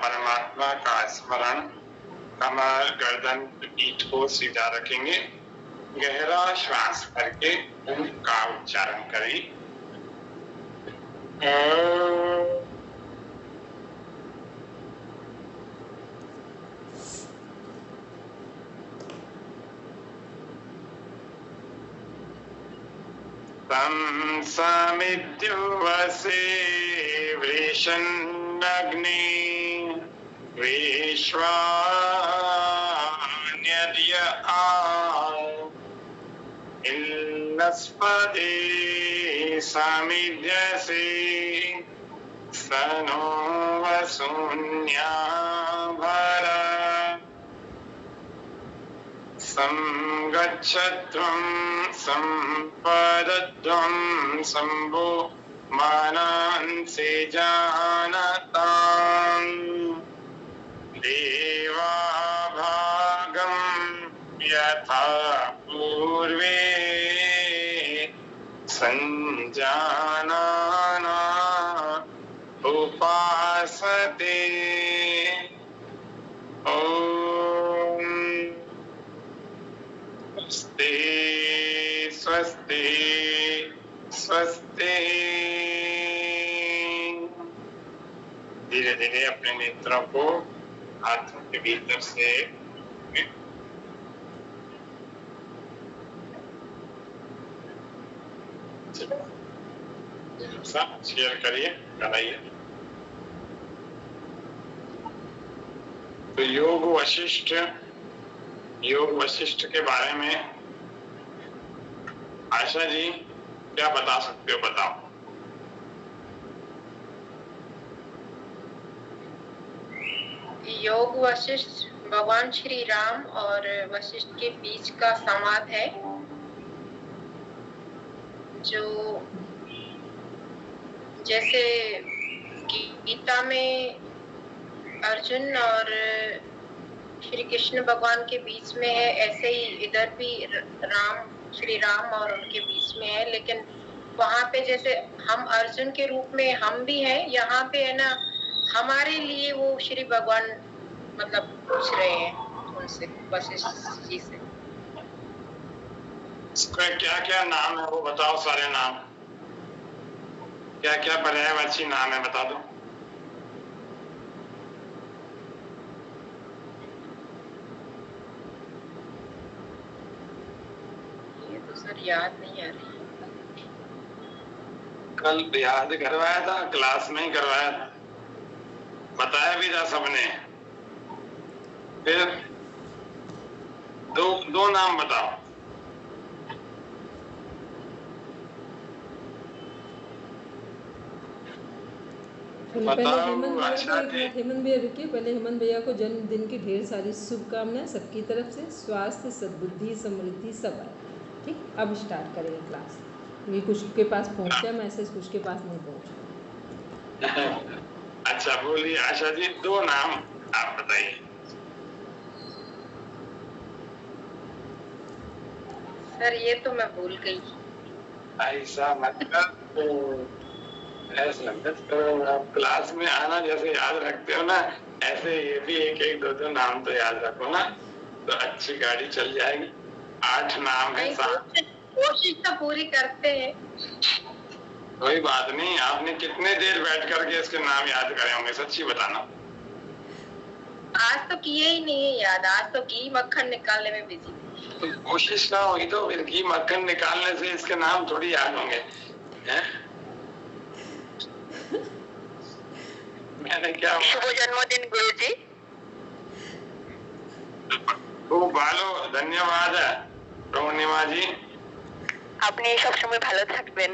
परमात्मा का स्मरण। कमर, गर्दन, पीठ को सीधा रखेंगे। गहरा श्वास करके ओम का उच्चारण करें। तं समित्युवसे वृषन्नग्ने विश्वान्यद्य इल्लस्पदे समिध्यसे सनो वसून्या भर संगच्छध्वं संपदध्वं संभो मानांसि जानताम् देवाभागं यथा पूर्वे संजानाना उपासते। स्वस्ति स्वस्ति स्वस्ति। धीरे धीरे अपने नेत्रों को हाथों के भीतर से शेयर करिए, कराइए। तो योग वशिष्ठ के बारे में आशा जी क्या बता सकते हो, बताओ। योग वशिष्ठ भगवान श्री राम और वशिष्ठ के बीच का संवाद है, जो जैसे गीता में अर्जुन और श्री कृष्ण भगवान के बीच में है, ऐसे ही इधर भी श्री राम और उनके बीच में है। लेकिन वहाँ पे जैसे हम अर्जुन के रूप में हम भी हैं, यहाँ पे है ना हमारे लिए वो श्री भगवान मतलब पूछ रहे हैं उनसे, वशिष्ठ जी से। इसका क्या क्या नाम है वो बताओ, सारे नाम क्या क्या पर्यायवाची नाम है बता दो। सर याद नहीं आ रही। कल याद करवाया था, क्लास में ही करवाया था, बताया भी था सबने। फिर दो नाम बताओ। हेमंत भैया रुकिए, पहले हेमंत भैया को जन्मदिन की ढेर सारी शुभकामनाएं सबकी तरफ से, स्वास्थ्य, सद्बुद्धि, समृद्धि सब आए। ठीक, अब स्टार्ट करेंगे क्लास। ये कुछ के पास पहुंचा मैसेज, कुछ के पास नहीं पहुंचा। अच्छा बोलिए आशा जी, दो नाम आप बताइए। सर ये तो मैं भूल गई। ऐसा मत कर, ऐसा मत करो, आप क्लास में आना जैसे याद रखते हो ना, ऐसे ये भी एक दो नाम तो याद रखो ना, तो अच्छी गाड़ी चल जाएगी। 8 नाम है, कोशिश तो पूरी करते हैं। कोई बात नहीं। आपने कितने देर बैठ करके इसके नाम याद करे होंगे, सच्ची बताना। आज तो किए ही नहीं है याद, आज तो घी मक्खन निकालने में बिजी। तो कोशिश ना होगी तो फिर घी मक्खन निकालने से इसके नाम थोड़ी याद होंगे हैं? मैंने क्या, शुभ जन्मदिन गुरुजी। तो बालो धन्यवाद पूर्णिमा जी, আপনি সব সময় ভালো থাকবেন।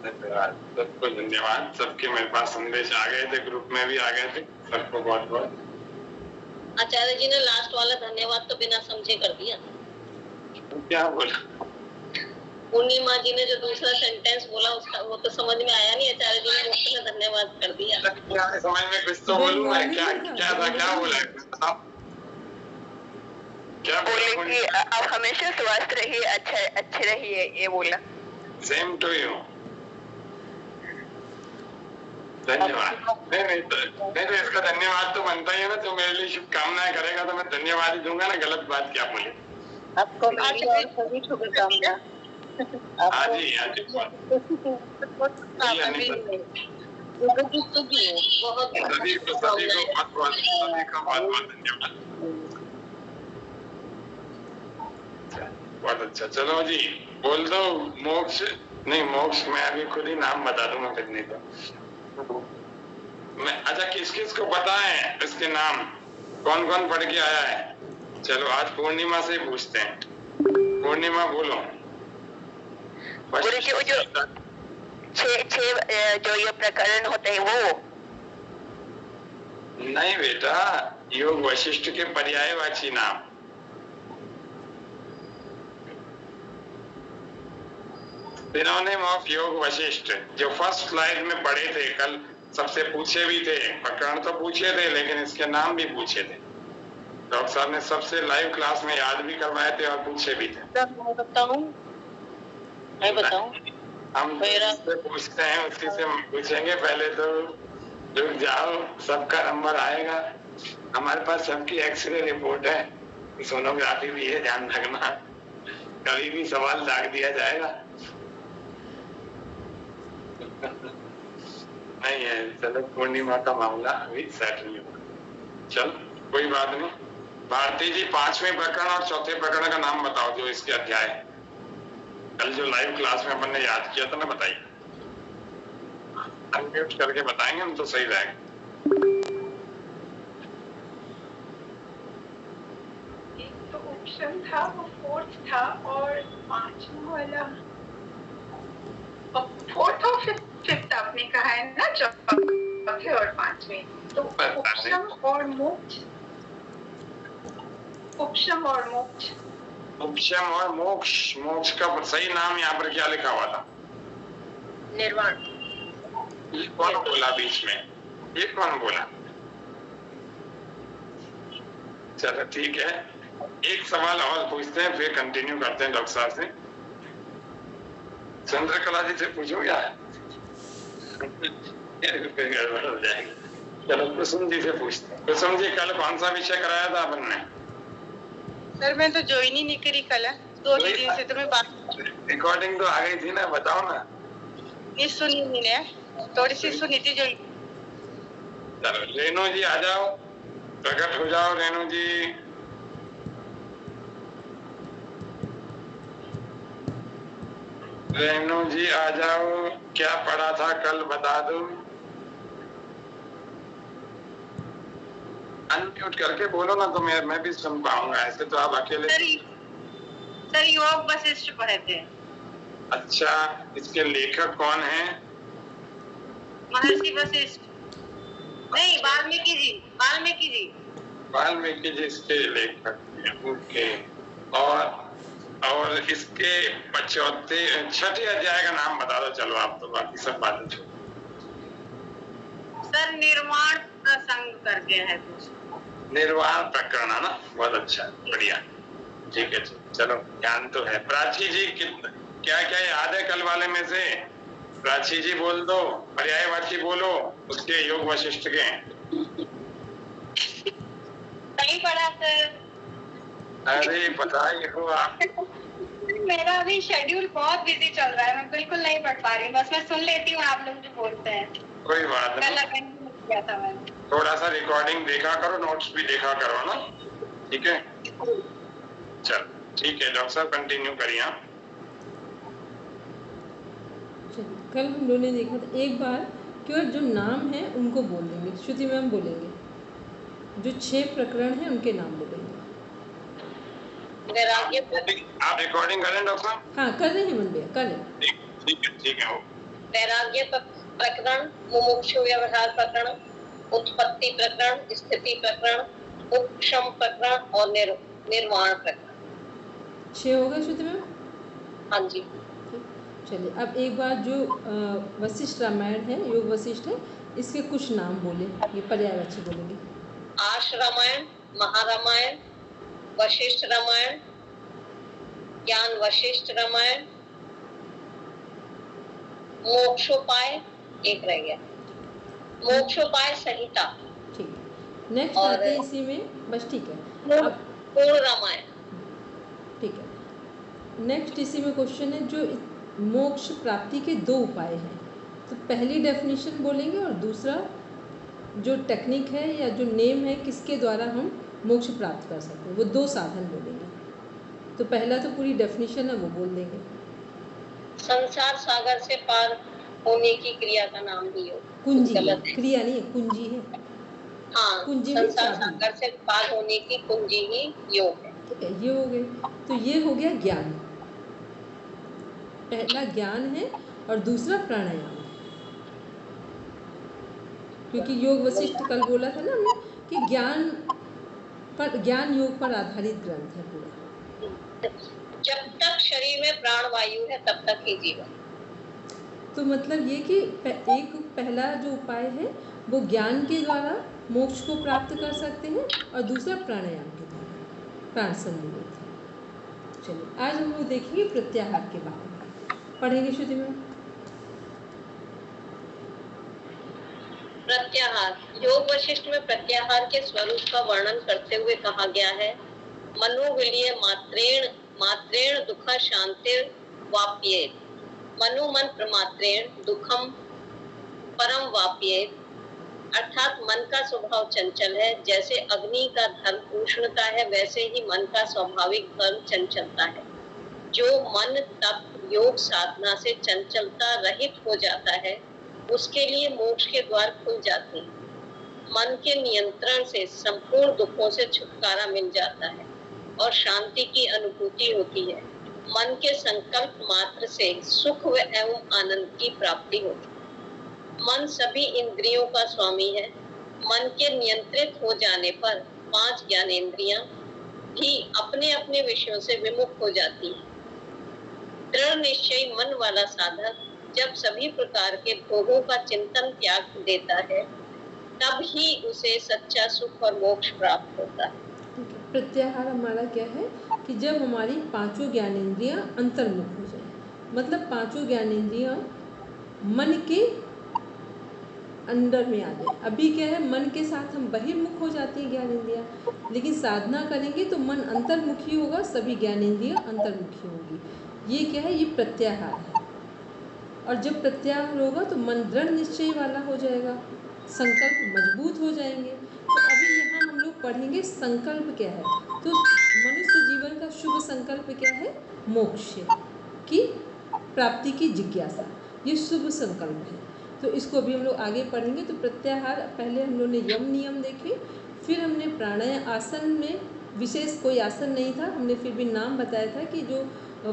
धन्यवाद, सबको धन्यवाद। सबके मेरे पास संदेश आ गए थे, ग्रुप में भी आ गए थे, सबको बहुत बहुत। आचार्य जी ने लास्ट वाला धन्यवाद तो बिना समझे कर दिया। क्या बोला? पूर्णिमा जी ने जो दूसरा सेंटेंस बोला उसका वो तो समझ में आया नहीं, आचार्य जी ने उसने धन्यवाद कर दिया। समझ में कुछ तो बोलूं मैं, क्या बोला बताओ। क्या बोले कि आप हमेशा स्वस्थ रहिए, अच्छे रहिए, ये बोला। Same to you. धन्यवाद। नहीं तो इसका धन्यवाद तो बनता ही है ना, जो मेरे लिए शुभकामनाएं करेगा तो मैं धन्यवाद ही दूंगा ना, गलत बात क्या बोली। आपको मेरी और सभी शुभकामनाएं। हाँ जी हाँ जी, सभी को बहुत धन्यवाद। बहुत अच्छा, चलो जी बोल दो मोक्ष। नहीं मोक्ष मैं अभी खुद ही नाम बता दूंगा फिर, नहीं तो मैं। अच्छा किस किस को पता है इसके नाम, कौन कौन पढ़ के आया है? चलो आज पूर्णिमा से पूछते हैं। पूर्णिमा बोलो। गुरु जी जो जो ये प्रकरण होते हैं वो? नहीं बेटा, योग वशिष्ठ के पर्यायवाची नाम। सिनोनिम ऑफ योग वशिष्ठ, जो फर्स्ट स्लाइड में पढ़े थे कल, सबसे पूछे भी थे, प्रकरण तो पूछे थे लेकिन इसके नाम भी पूछे थे। डॉक्टर साहब ने सबसे लाइव क्लास में याद भी करवाए थे और पूछे भी थे। मैं बताऊं हम जिससे पूछते हैं उसी से पूछेंगे। पहले तो रुक जाओ, सबका नंबर आएगा। हमारे पास सबकी एक्सरे रिपोर्ट है, सोनोग्राफी भी है, ध्यान रखना। कभी भी सवाल दाग दिया जाएगा नहीं है। चलो पूर्णिमा का मामला अभी सेट नहीं होगा, चल कोई बात नहीं। भारती जी 5वें प्रकरण और 4थे प्रकरण का नाम बताओ जो इसके अध्याय है। कल जो लाइव क्लास में अपन ने याद किया था ना, बताइए। अनम्यूट करके बताएंगे हम तो सही रहेगा। एक तो ऑप्शन था वो 4th था, और 5वां वाला 4th और 5th आपने कहा है ना, 4थे और 5वें। तो उपशम और मोक्ष। उपशम और मोक्ष। उपशम और मोक्ष। मोक्ष का सही नाम यहाँ पर क्या लिखा हुआ था? निर्वाण। ये कौन बोला बीच में? ये कौन बोला? चलो ठीक है, एक सवाल और पूछते हैं फिर कंटिन्यू करते हैं डॉक्टर साहब से। चंद्रकला जी से पूछो क्या? गड़बड़ हो जाएगी। चलो कुसुम जी से पूछते हैं। कुसुम जी कल कौन सा विषय कराया था अपन ने? सर मैं तो ज्वाइन ही नहीं करी कल, 2 दिन से तो मैं बात। रिकॉर्डिंग तो आ गई थी ना, बताओ ना। नहीं सुनी मैंने, थोड़ी सी सुनी थी जो। चलो रेणु जी आ जाओ, प्रकट हो जाओ रेणु जी। रेणु जी आ जाओ, क्या पढ़ा था कल बता दो। अनम्यूट करके बोलो ना, तो मैं भी सुन पाऊंगा, ऐसे तो आप अकेले। सर योग वशिष्ठ पढ़े थे। अच्छा, इसके लेखक कौन है? महर्षि वशिष्ठ। नहीं, वाल्मीकि जी। वाल्मीकि जी। वाल्मीकि जी इसके लेखक हैं। ओके। और इसके 6ठे अध्याय का नाम बता दो। चलो आप तो बाकी सब बातें छोड़ो। सर निर्वाण प्रसंग करके है कुछ। निर्वाण प्रकरण है ना, बहुत अच्छा, बढ़िया, ठीक है। चलो ज्ञान तो है। प्राची जी क्या क्या याद है कल वाले में से? प्राची जी बोल दो, पर्यायवाची बोलो उसके योग वशिष्ठ के। नहीं पढ़ा सर। अरे बताइए हो आप। मेरा अभी शेड्यूल बहुत बिजी चल रहा है, मैं बिल्कुल नहीं पढ़ पा रही हूँ। बस मैं सुन लेती हूँ आप लोग जो बोलते हैं। कोई बात नहीं, थोड़ा सा रिकॉर्डिंग देखा करो, नोट्स भी देखा करो ना, ठीक है। चल ठीक है डॉक्टर साहब, कंटिन्यू करिए आप। कल हम लोगों ने देखा था एक बार केवल जो नाम है उनको बोल देंगे, श्रुति मैम बोलेंगे, जो 6 प्रकरण हैं उनके नाम बोलेंगे। आप रिकॉर्डिंग करें डॉक्टर साहब? हाँ कर रहे हैं मन भैया, कर रहे हैं। ठीक है। वैराग्य प्रकरण, मुमुक्षु व्यवहार प्रकरण, उत्पत्ति प्रकरण, स्थिति प्रकरण, उपशम प्रकरण और निर्वाण प्रकरण। 6 हो गए श्रुति मैम? हाँ जी। चलिए अब एक बार जो वशिष्ठ रामायण है, योग वशिष्ठ है, इसके कुछ नाम बोले, ये पर्यायवाची बोलेंगे। आश रामायण, महारामायण, वशिष्ठ रामायण, ज्ञान वशिष्ठ रामायण, मोक्षोपाय, एक रह गया, मोक्षोपाय संहिता ठीक है। नेक्स्ट और- आते हैं इसी में, बस ठीक है। अब पूर्ण रामायण। ठीक है, नेक्स्ट इसी में क्वेश्चन है जो मोक्ष प्राप्ति के 2 उपाय हैं। तो पहली डेफिनेशन बोलेंगे और दूसरा जो टेक्निक है या जो नेम है किसके द्वारा हम मोक्ष प्राप्त कर सकते हैं, वो 2 साधन बोलेंगे। तो पहला तो पूरी डेफिनेशन है वो बोल देंगे। संसार सागर से पार होने की क्रिया का नाम भी योग। कुंजी है, गलत है। क्रिया नहीं है, कुंजी है। हाँ, कुंजी में संसार चाबी। सागर से पार होने की कुंजी ही योग है। ठीक है, ये हो गए। तो ये हो गया ज्ञान। पहला ज्ञान है और दूसरा प्राणायाम है। क्योंकि योग वशिष्ठ कल बोला था ना हमने कि ज्ञान योग पर आधारित ग्रंथ है पूरा। जब तक शरीर में प्राण वायु है तब तक ही जीवन। तो मतलब ये कि एक पहला जो उपाय है वो ज्ञान के द्वारा मोक्ष को प्राप्त कर सकते हैं और दूसरा प्राणायाम के द्वारा प्राण संनिवेद। चलिए आज हम लोग देखेंगे प्रत्याहार के बारे में। पढ़ेंगे श्रुति में। प्रत्याहार। योग वशिष्ठ में प्रत्याहार के स्वरूप का वर्णन करते हुए कहा गया है, मनोविलीय मात्रेण दुख शांतिर वाप्येत। मनोमन प्रमात्रेण दुखम परम वाप्येत। अर्थात मन का स्वभाव चंचल है, जैसे अग्नि का धर्म उष्णता है वैसे ही मन का स्वाभाविक धर्म चंचलता है। जो मन तप योग साधना से चंचलता रहित हो जाता है उसके लिए मोक्ष के द्वार खुल जाते हैं। मन के नियंत्रण से संपूर्ण दुखों से छुटकारा मिल जाता है और शांति की अनुभूति होती है। मन के संकल्प मात्र से सुख व एवं आनंद की प्राप्ति होती है। मन सभी इंद्रियों का स्वामी है। मन के नियंत्रित हो जाने पर 5 ज्ञानेंद्रियां भी अपने अपने विषयों से विमुख हो जाती है। दृढ़ निश्चयी मन वाला साधक जब सभी प्रकार के भोगों का चिंतन त्याग देता है तब ही उसे सच्चा सुख और मोक्ष प्राप्त होता है। प्रत्याहार हमारा क्या है कि जब हमारी 5 ज्ञानेंद्रियां अंतर्मुख हो जाए, मतलब 5 ज्ञानेंद्रियां मन के अंदर में आ जाए। अभी क्या है, मन के साथ हम बहिर्मुख हो जाती है ज्ञानेंद्रियां, लेकिन साधना करेंगे तो मन अंतर्मुखी होगा, सभी ज्ञानेंद्रियां अंतर्मुखी होगी। ये क्या है, ये प्रत्याहार है। और जब प्रत्याहार होगा तो मन दृढ़ निश्चय वाला हो जाएगा, संकल्प मजबूत हो जाएंगे। तो अभी यहाँ हम लोग पढ़ेंगे संकल्प क्या है। तो मनुष्य जीवन का शुभ संकल्प क्या है, मोक्ष की प्राप्ति की जिज्ञासा, ये शुभ संकल्प है। तो इसको अभी हम लोग आगे पढ़ेंगे। तो प्रत्याहार पहले हम लोग ने यम नियम देखे, फिर हमने प्राणायाम, आसन में विशेष कोई आसन नहीं था, हमने फिर भी नाम बताया था कि जो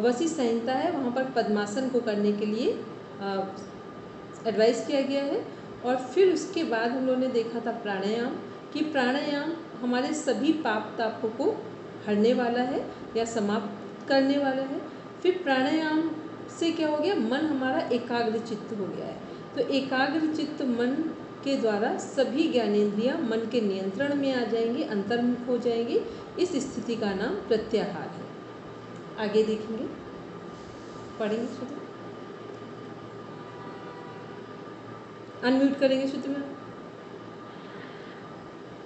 वशिष्ठ संहिता है वहाँ पर पद्मासन को करने के लिए एडवाइस किया गया है। और फिर उसके बाद हम लोगों ने देखा था प्राणायाम, कि प्राणायाम हमारे सभी पाप तापों को हरने वाला है या समाप्त करने वाला है। फिर प्राणायाम से क्या हो गया, मन हमारा एकाग्र चित्त हो गया है। तो एकाग्र चित्त मन के द्वारा सभी ज्ञानेंद्रियां मन के नियंत्रण में आ जाएंगी, अंतर्मुख हो जाएंगी। इस स्थिति का नाम प्रत्याहार है। आगे देखेंगे, पढ़ेंगे श्रुति। अनम्यूट करेंगे श्रुति में।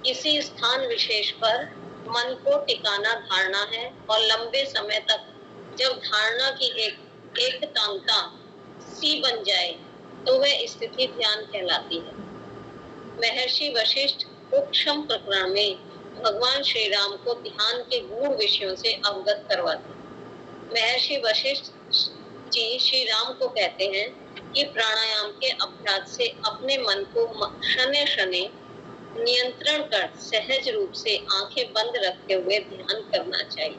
किसी स्थान विशेष पर मन को टिकाना धारणा है और लंबे समय तक जब धारणा की एकतांता सी बन जाए तो वह स्थिति ध्यान कहलाती है। महर्षि वशिष्ठ उपशम प्रकरण में भगवान श्री राम को ध्यान के गूढ़ विषयों से अवगत करवाते। महर्षि वशिष्ठ जी श्री राम को कहते हैं कि प्राणायाम के अभ्यास से अपने मन को शने शने नियंत्रण कर सहज रूप से आंखें बंद रखते हुए ध्यान करना चाहिए।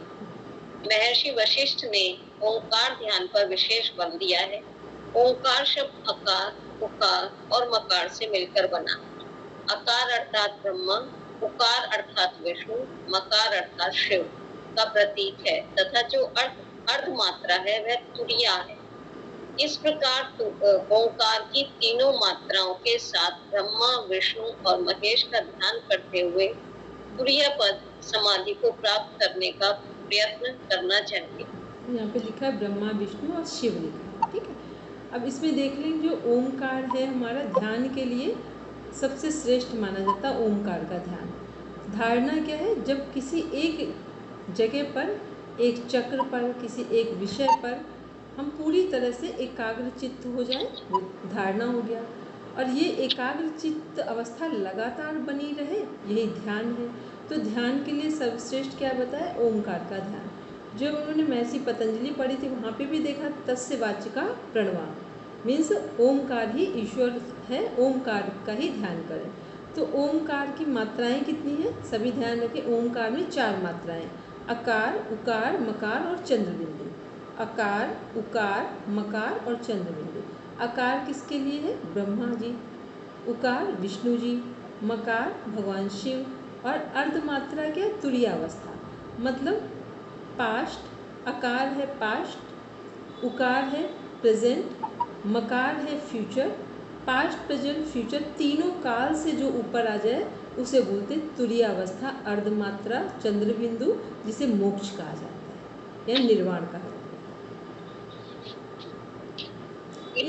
महर्षि वशिष्ठ ने ओंकार ध्यान पर विशेष बल दिया है। ओंकार शब्द अकार, उकार और मकार से मिलकर बना। अकार अर्थात ब्रह्मा, उकार अर्थात विष्णु, मकार अर्थात शिव का प्रतीक है तथा जो अर्ध मात्रा है वह तुरिया है। इस प्रकार ओंकार की तीनों मात्राओं के साथ ब्रह्मा, विष्णु और महेश का ध्यान करते हुए तुरिया पद समाधि को प्राप्त करने का प्रयत्न करना चाहिए। यहाँ पे लिखा है ब्रह्मा, विष्णु और शिव लिखा है, ठीक है। अब इसमें देख लें जो ओंकार है हमारा ध्यान के लिए सबसे श्रेष्ठ माना जाता है ओमकार का ध्यान। धारणा क्या है? जब किसी एक जगह पर, एक चक्र पर, किसी एक विषय पर हम पूरी तरह से एकाग्र चित्त हो जाए, वो धारणा हो गया। और ये एकाग्र चित्त अवस्था लगातार बनी रहे, यही ध्यान है। तो ध्यान के लिए सर्वश्रेष्ठ क्या बताया? ओमकार का ध्यान। जब उन्होंने महर्षि पतंजलि पढ़ी थी, वहाँ पे भी देखा तस्य वाचिका प्रणवा, मीन्स ओमकार ही ईश्वर है, ओमकार का ही ध्यान करें। तो ओमकार की मात्राएं कितनी हैं? सभी ध्यान रखें, ओमकार में 4 मात्राएं, अकार, उकार, मकार और चंद्रबिंदु। अकार, उकार, मकार और चंद्रबिंदु। अकार किसके लिए है? ब्रह्मा जी। उकार विष्णु जी। मकार भगवान शिव। और अर्धमात्रा क्या? तुरीयावस्था, मतलब पास्ट। अकार है पास्ट, उकार है प्रेजेंट, मकार है फ्यूचर। पास्ट, प्रेजेंट, फ्यूचर तीनों काल से जो ऊपर आ जाए उसे बोलते तुरीयावस्था, अर्धमात्रा, चंद्रबिंदु, जिसे मोक्ष कहा जाता है या निर्वाण कहा जाता है।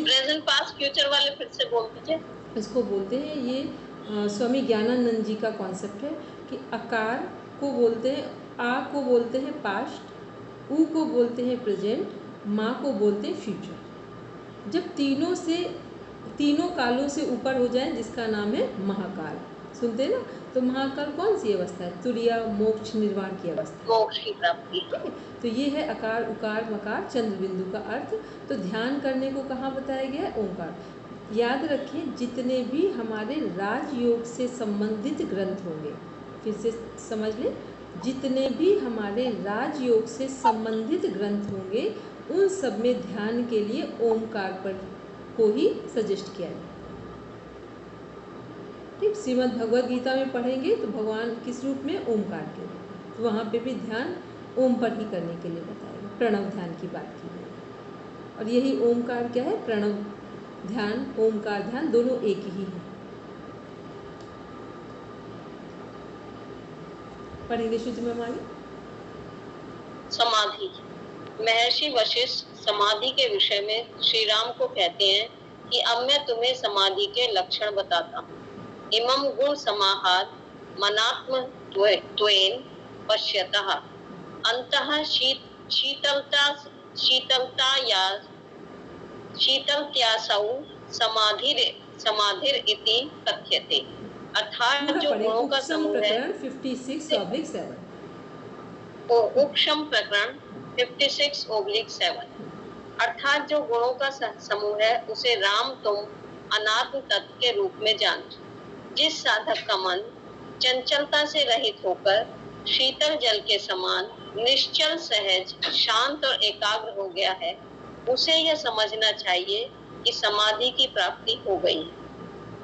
प्रेजेंट पास्ट फ्यूचर वाले फिर से बोल दीजिए। इसको बोलते हैं, ये स्वामी ज्ञानानंद जी का कॉन्सेप्ट है कि अकार को बोलते हैं, आ को बोलते हैं पास्ट, ऊ को बोलते हैं प्रेजेंट, माँ को बोलते हैं फ्यूचर। जब तीनों कालों से ऊपर हो जाए, जिसका नाम है महाकाल, सुनते हैं ना? तो महाकाल कौन सी अवस्था है? तुरीया, मोक्ष, निर्वाण की अवस्था, मोक्ष की प्राप्ति। तो ये है अकार, उकार, मकार, चंद्रबिंदु का अर्थ। तो ध्यान करने को कहाँ बताया गया है? ओंकार। याद रखें, जितने भी हमारे राजयोग से संबंधित ग्रंथ होंगे, फिर से समझ लें, जितने भी हमारे राजयोग से संबंधित ग्रंथ होंगे, उन सब में ध्यान के लिए ओमकार पर को ही सजेस्ट किया है। ठीक, श्रीमद् भगवद गीता में पढ़ेंगे तो भगवान किस रूप में? ओमकार के रूप में। तो वहाँ पे भी ध्यान ओम पर ही करने के लिए बताएगा, प्रणव ध्यान की बात की है। और यही ओमकार क्या है? प्रणव ध्यान, ओमकार ध्यान दोनों एक ही है। पढ़ेंगे श्रुति में हमारी। समाधि। महर्षि वशिष्ठ समाधि के विषय में श्री राम को कहते हैं कि अब मैं तुम्हें समाधि के लक्षण बताता हूँ। इमं गुण समाहार मनात्म त्वेन पश्यतः अंतः शीतलत्यासौ समाधिर इति कथ्यते। अर्थात जो गुणों का समूह है, 56/7, उपशम प्रकरण 56/7, अर्थात जो गुणों का समूह है उसे राम तुम अनात्म तत्व के रूप में जानो। जिस साधक का मन चंचलता से रहित होकर शीतल जल के समान निश्चल, सहज, शांत और एकाग्र हो गया है, उसे यह समझना चाहिए कि समाधि की प्राप्ति हो गई है।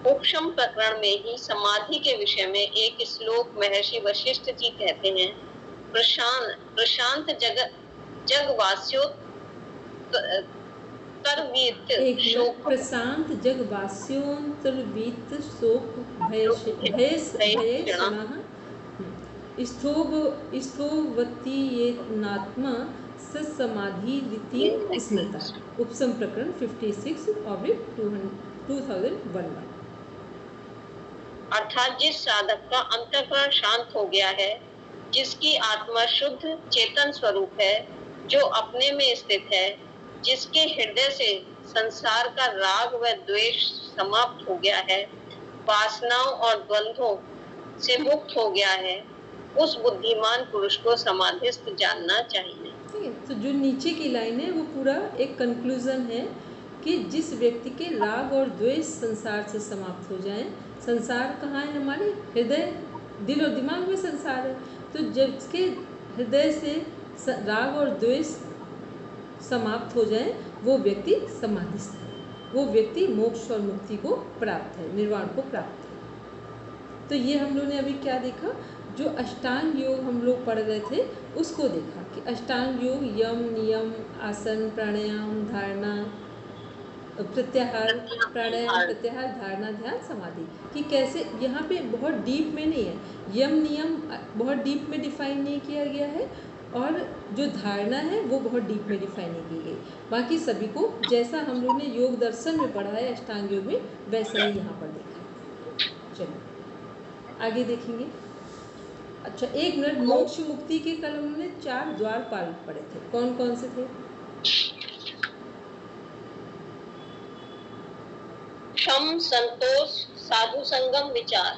उपशम प्रकरण में ही समाधि के विषय में एक श्लोक महर्षि वशिष्ठ जी कहते हैं, प्रशांत जगवास्यो प्रशांत जगवास्योन्तर्वीत शोक स्थोवतीयेनात्मा समाधि स्मृता। उपशम प्रकरण 56/2001। अर्थात जिस साधक का अंतःकरण शांत हो गया है, जिसकी आत्मा शुद्ध चेतन स्वरूप है, जो अपने में स्थित है, जिसके हृदय से संसार का राग व द्वेष समाप्त हो गया है, वासनाओं और द्वंद्वों से मुक्त हो गया है, उस बुद्धिमान पुरुष को समाधिस्थ जानना चाहिए। ठीक है, तो जो नीचे की लाइन है वो पूरा एक कंक्लूजन है कि जिस व्यक्ति के राग और द्वेष संसार से समाप्त हो जाएं। संसार कहाँ है? हमारे हृदय, दिल और दिमाग में संसार है। तो जिसके हृदय से राग और द्वेष समाप्त हो जाए, वो व्यक्ति समाधिस्थ है, वो व्यक्ति मोक्ष और मुक्ति को प्राप्त है, निर्वाण को प्राप्त है। तो ये हम लोग ने अभी क्या देखा? जो अष्टांग योग हम लोग पढ़ रहे थे उसको देखा कि अष्टांग योग यम, नियम, आसन, प्राणायाम, धारणा, प्रत्याहार, प्राणायाम, प्रत्याहार, धारणा, ध्यान, समाधि, कि कैसे यहाँ पे बहुत डीप में नहीं है, यम नियम बहुत डीप में डिफाइन नहीं किया गया है, और जो धारणा है वो बहुत डीप में डिफाइन नहीं की गई। बाकी सभी को जैसा हम लोग ने योग दर्शन में पढ़ा है अष्टांग योग में, वैसा ही यहाँ पर देखा है। चलिए आगे देखेंगे। अच्छा, 1 मिनट। मोक्ष मुक्ति के कल हमने 4 द्वारपाल पढ़े थे, कौन कौन से थे? क्षम, संतोष, साधु संगम, विचार।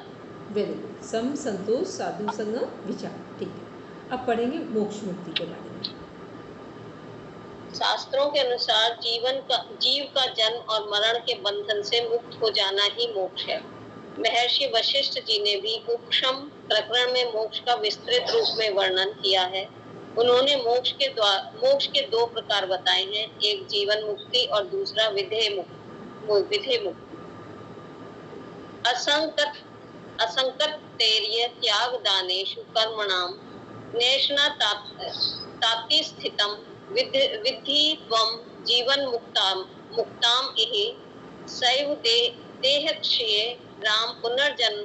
Very good. सम, संतोष, साधु संगम, विचार। ठीक है, अब पढ़ेंगे मोक्ष मुक्ति के बारे में। शास्त्रों के अनुसार जीव का जन्म और मरण के बंधन से मुक्त हो जाना ही मोक्ष है। महर्षि वशिष्ठ जी ने भी उपशम प्रकरण में मोक्ष का विस्तृत रूप में वर्णन किया है। उन्होंने मोक्ष के 2 प्रकार बताए हैं, एक जीवन मुक्ति और दूसरा विधेय मुक्ति। असंकत तैर्य त्याग दानेषु कर्मणाम नेशना ताप्ति स्थितम विद्धि त्वं जीवन मुक्ताम इहि सैव देहक्षये राम पुनर्जन्म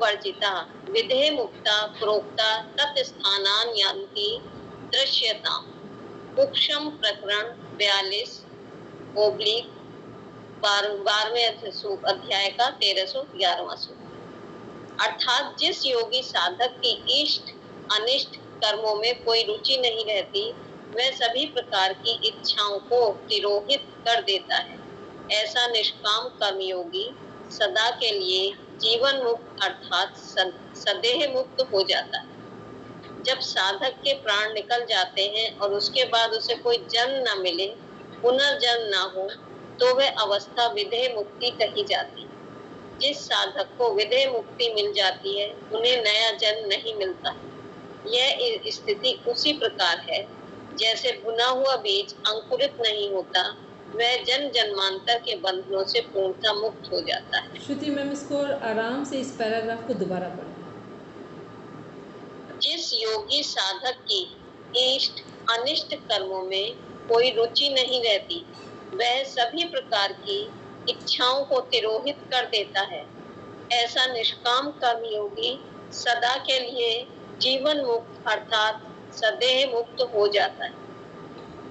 वर्जिता विधेय मुक्ता प्रोक्ता तत्स्थानान यान्ति दृश्यताम्। उपशम प्रकरण 42 12वें अध्याय का 1311वां सूत्र। अर्थात जिस योगी साधक की इष्ट अनिष्ट कर्मों में कोई रुचि नहीं रहती, वह सभी प्रकार की इच्छाओं को तिरोहित कर देता है। ऐसा निष्काम कर्मयोगी सदा के लिए जीवन मुक्त अर्थात सदेह मुक्त हो जाता है। जब साधक के प्राण निकल जाते हैं और उसके बाद उसे कोई जन्म न मिले, पुनर्जन्म न हो, तो वह अवस्था विधेय मुक्ति कही जाती है। जिस साधक को विधेय मुक्ति मिल जाती है, उन्हें नया जन्म नहीं मिलता। यह स्थिति उसी प्रकार है जैसे भुना हुआ बीज अंकुरित नहीं होता, वह जन्म जन्मांतर के बंधनों से पूर्णतः मुक्त हो जाता है। श्रुति मैम, इसको आराम से इस पैराग्राफ को दोबारा पढ़ें। जिस योगी साधक की इष्ट अनिष्ट कर्मों में कोई रुचि नहीं रहती, वह सभी प्रकार की इच्छाओं को तिरोहित कर देता है। ऐसा निष्काम कर्मयोगी सदा के लिए जीवन मुक्त अर्थात सदेह मुक्त हो जाता है।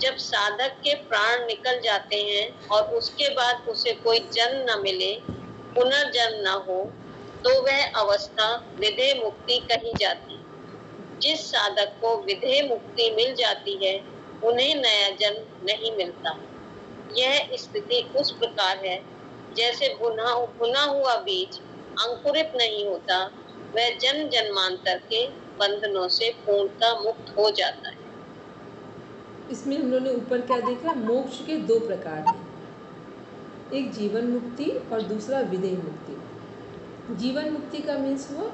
जब साधक के प्राण निकल जाते हैं और उसके बाद उसे कोई जन्म न मिले, पुनर्जन्म न हो, तो वह अवस्था विधेय मुक्ति कही जाती है। जिस साधक को विधेय मुक्ति मिल जाती है, उन्हें नया जन्म नहीं मिलता। यह स्थिति उस प्रकार है जैसे भुना हुआ बीज अंकुरित नहीं होता, वह जन्म जन्मांतर के बंधनों से पूर्णतः मुक्त हो जाता है। इसमें हम लोगों ने ऊपर क्या देखा? मोक्ष के 2 प्रकार हैं, एक जीवन मुक्ति और दूसरा विधेय मुक्ति। जीवन मुक्ति का मीन्स हुआ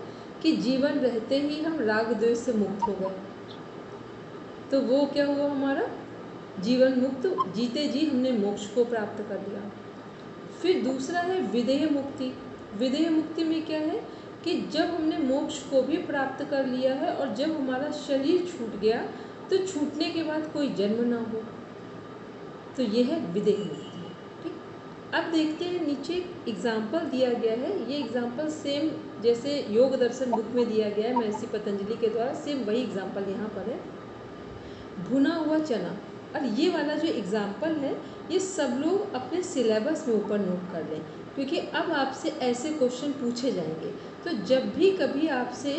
कि जीवन रहते ही हम राग द्वेष से मुक्त हो गए, तो वो क्या हुआ? हमारा जीवन मुक्त, जीते जी हमने मोक्ष को प्राप्त कर लिया। फिर दूसरा है विधेय मुक्ति। विधेय मुक्ति में क्या है कि जब हमने मोक्ष को भी प्राप्त कर लिया है और जब हमारा शरीर छूट गया, तो छूटने के बाद कोई जन्म ना हो, तो यह है विधेय मुक्ति। ठीक, अब देखते हैं नीचे एग्जाम्पल दिया गया है। ये एग्जाम्पल सेम जैसे योग दर्शन बुक में दिया गया है महर्षि पतंजलि के द्वारा, सेम वही एग्जाम्पल यहाँ पर है। भुना हुआ चना, और ये वाला जो एग्जाम्पल है ये सब लोग अपने सिलेबस में ऊपर नोट कर लें, क्योंकि अब आपसे ऐसे क्वेश्चन पूछे जाएंगे। तो जब भी कभी आपसे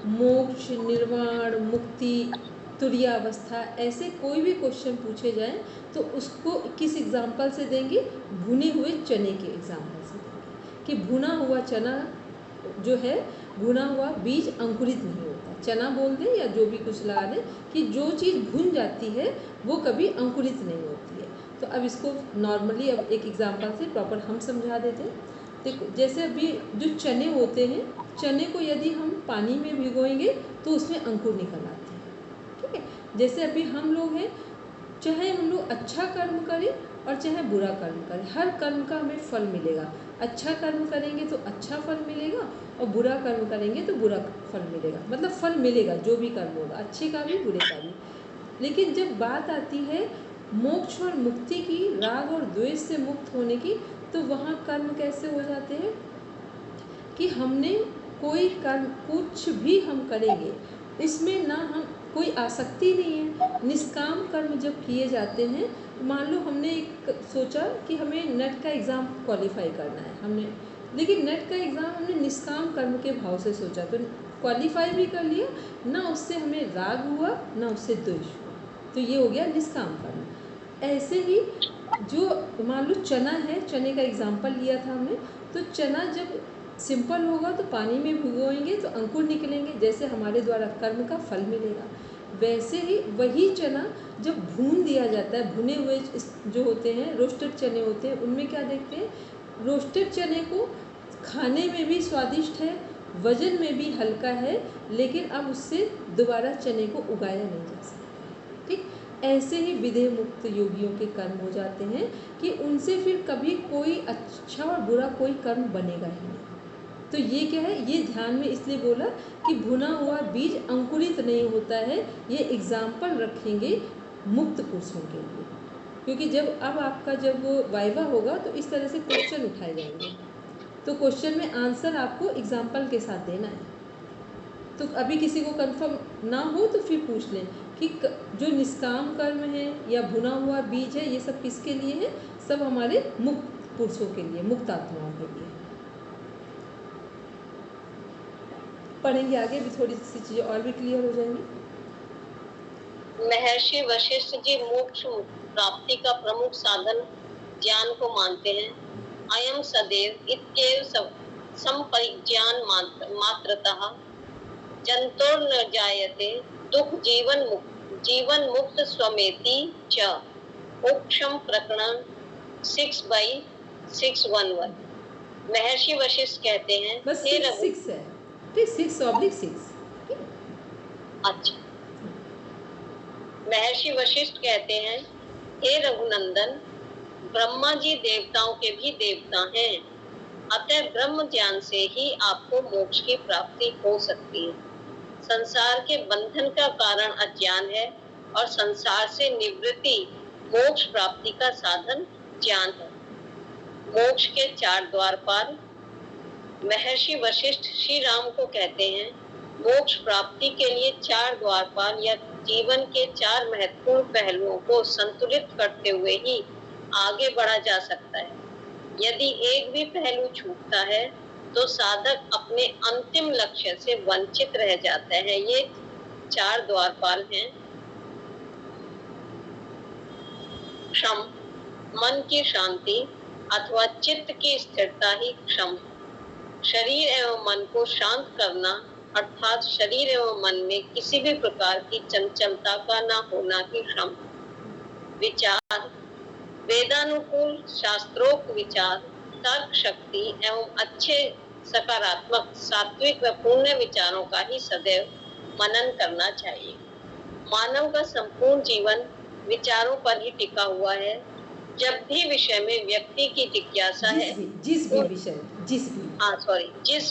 मोक्ष, निर्वाण, मुक्ति, तुरीयावस्था ऐसे कोई भी क्वेश्चन पूछे जाएं, तो उसको किस एग्जाम्पल से देंगे? भुने हुए चने के एग्जाम्पल से देंगे कि भुना हुआ चना जो है, भुना हुआ बीज अंकुरित नहीं होता। चना बोल दें या जो भी कुछ लगा दें कि जो चीज़ भुन जाती है वो कभी अंकुरित नहीं होती है। तो अब इसको नॉर्मली अब एक एग्जांपल से प्रॉपर हम समझा देते हैं। देखो, जैसे अभी जो चने होते हैं, चने को यदि हम पानी में भिगोएंगे तो उसमें अंकुर निकल आते हैं। ठीक है, जैसे अभी हम लोग हैं, चाहे हम लोग अच्छा कर्म करें और चाहे बुरा कर्म करें, हर कर्म का हमें फल मिलेगा। अच्छा कर्म करेंगे तो अच्छा फल मिलेगा और बुरा कर्म करेंगे तो बुरा फल मिलेगा। मतलब फल मिलेगा जो भी कर्म होगा, अच्छे का भी बुरे का भी। लेकिन जब बात आती है मोक्ष और मुक्ति की, राग और द्वेष से मुक्त होने की, तो वहाँ कर्म कैसे हो जाते हैं कि हमने कोई कर्म कुछ भी हम करेंगे इसमें ना हम कोई आसक्ति नहीं है। निष्काम कर्म जब किए जाते हैं, मान लो हमने एक सोचा कि हमें नेट का एग्ज़ाम क्वालिफाई करना है, हमने लेकिन नेट का एग्ज़ाम हमने निष्काम कर्म के भाव से सोचा, तो क्वालिफाई भी कर लिया, ना उससे हमें राग हुआ ना उससे द्वेष हुआ, तो ये हो गया निष्काम कर्म। ऐसे ही जो मान लो चना है, चने का एग्जाम्पल लिया था हमने, तो चना जब सिंपल होगा तो पानी में भिगोएंगे तो अंकुर निकलेंगे, जैसे हमारे द्वारा कर्म का फल मिलेगा। वैसे ही वही चना जब भून दिया जाता है, भुने हुए जो होते हैं रोस्टेड चने होते हैं, उनमें क्या देखते हैं, रोस्टेड चने को खाने में भी स्वादिष्ट है, वजन में भी हल्का है, लेकिन अब उससे दोबारा चने को उगाया नहीं जा सकता। ठीक, ऐसे ही विदेह मुक्त योगियों के कर्म हो जाते हैं कि उनसे फिर कभी कोई अच्छा और बुरा कोई कर्म बनेगा ही नहीं। तो ये क्या है, ये ध्यान में इसलिए बोला कि भुना हुआ बीज अंकुरित नहीं होता है, ये एग्जाम्पल रखेंगे मुक्त पुरुषों के लिए, क्योंकि जब अब आपका जब वाइवा होगा तो इस तरह से क्वेश्चन उठाए जाएंगे, तो क्वेश्चन में आंसर आपको एग्जाम्पल के साथ देना है। तो अभी किसी को कंफर्म ना हो तो फिर पूछ लें कि जो निष्काम कर्म है या भुना हुआ बीज है, ये सब किसके लिए है, सब हमारे मुक्त पुरुषों के लिए, मुक्त आत्माओं के लिए। पढ़ेंगे आगे भी, थोड़ी सी चीज़ें और भी क्लियर हो जाएंगी। महर्षि वशिष्ठ जी मोक्ष प्राप्ति का प्रमुख साधन ज्ञान को मानते हैं। अयम सदैव इत्येव संपरिज्ञान मात्रतः जंतोर्न जायते दुख जीवन मुक्त स्वमेति च। उपशम प्रकरण 6/611। महर्षि वशिष्ठ कहते हैं, बस 6 है, ठीक, 6/6। अच्छा, महर्षि वशिष्ठ कहते हैं, हे रघुनंदन, ब्रह्मा जी देवताओं के भी देवता हैं, अतः ब्रह्म ज्ञान से ही आपको मोक्ष की प्राप्ति हो सकती है। संसार के बंधन का कारण अज्ञान है और संसार से निवृत्ति मोक्ष प्राप्ति का साधन ज्ञान है। मोक्ष के 4 द्वारपाल महर्षि वशिष्ठ श्री राम को कहते हैं, मोक्ष प्राप्ति के लिए 4 द्वारपाल या जीवन के 4 महत्वपूर्ण पहलुओं को संतुलित करते हुए ही आगे बढ़ा जा सकता है। यदि एक भी पहलू छूटता है तो साधक अपने अंतिम लक्ष्य से वंचित रह जाता है। ये 4 द्वारपाल हैं। क्षम, मन की शांति अथवा चित्त की स्थिरता ही क्षम। शरीर एवं मन को शांत करना अर्थात शरीर एवं मन में किसी भी प्रकार की चंचलता का न होना ही क्षम। विचार, वेदानुकूल शास्त्रोक्त विचार, तर्क शक्ति एवं अच्छे सकारात्मक सात्विक व पुण्य विचारों का ही सदैव मनन करना चाहिए। मानव का संपूर्ण जीवन विचारों पर ही टिका हुआ है। जब भी विषय में व्यक्ति की जिज्ञासा है, जिस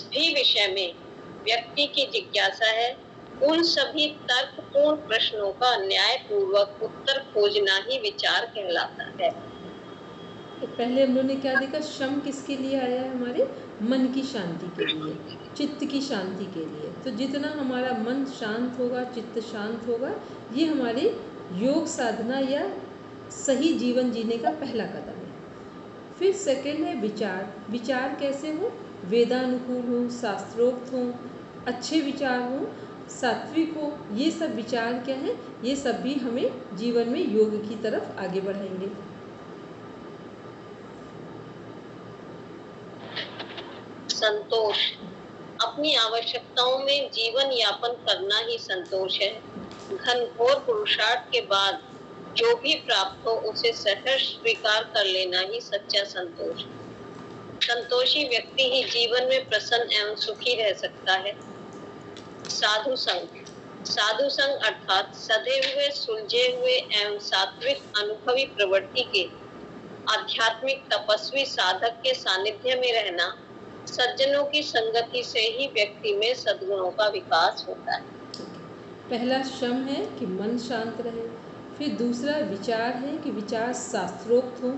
भी विषय में व्यक्ति की जिज्ञासा है, उन सभी तर्कपूर्ण प्रश्नों का न्यायपूर्वक उत्तर खोजना ही विचार कहलाता है। तो पहले हम लोगों ने क्या देखा, श्रम किसके लिए आया है, हमारे मन की शांति के लिए, चित्त की शांति के लिए। तो जितना हमारा मन शांत होगा, चित्त शांत होगा, ये हमारे योग साधना या सही जीवन जीने का पहला कदम है। फिर सेकंड है विचार। विचार कैसे हो, वेदानुकूल हो, शास्त्रोक्त हो, अच्छे विचार हो, सात्विक हो। ये सब विचार क्या है, ये सब भी हमें जीवन में योग की तरफ आगे बढ़ाएंगे। संतोष, अपनी आवश्यकताओं में जीवन यापन करना ही संतोष है। घनघोर पुरुषार्थ के बाद जो भी प्राप्त हो उसे सहर्ष स्वीकार कर लेना ही सच्चा संतोष। संतोषी व्यक्ति ही जीवन में प्रसन्न एवं सुखी रह सकता है। साधु संग, साधु संग अर्थात सधे हुए, सुलझे हुए एवं सात्विक अनुभवी प्रवृत्ति के आध्यात्मिक तपस्वी साधक के सानिध्य में रहना। सज्जनों की संगति से ही व्यक्ति में सद्गुणों का विकास होता है। पहला श्रम है कि मन शांत रहे, फिर दूसरा विचार है कि विचार शास्त्रोक्त हो,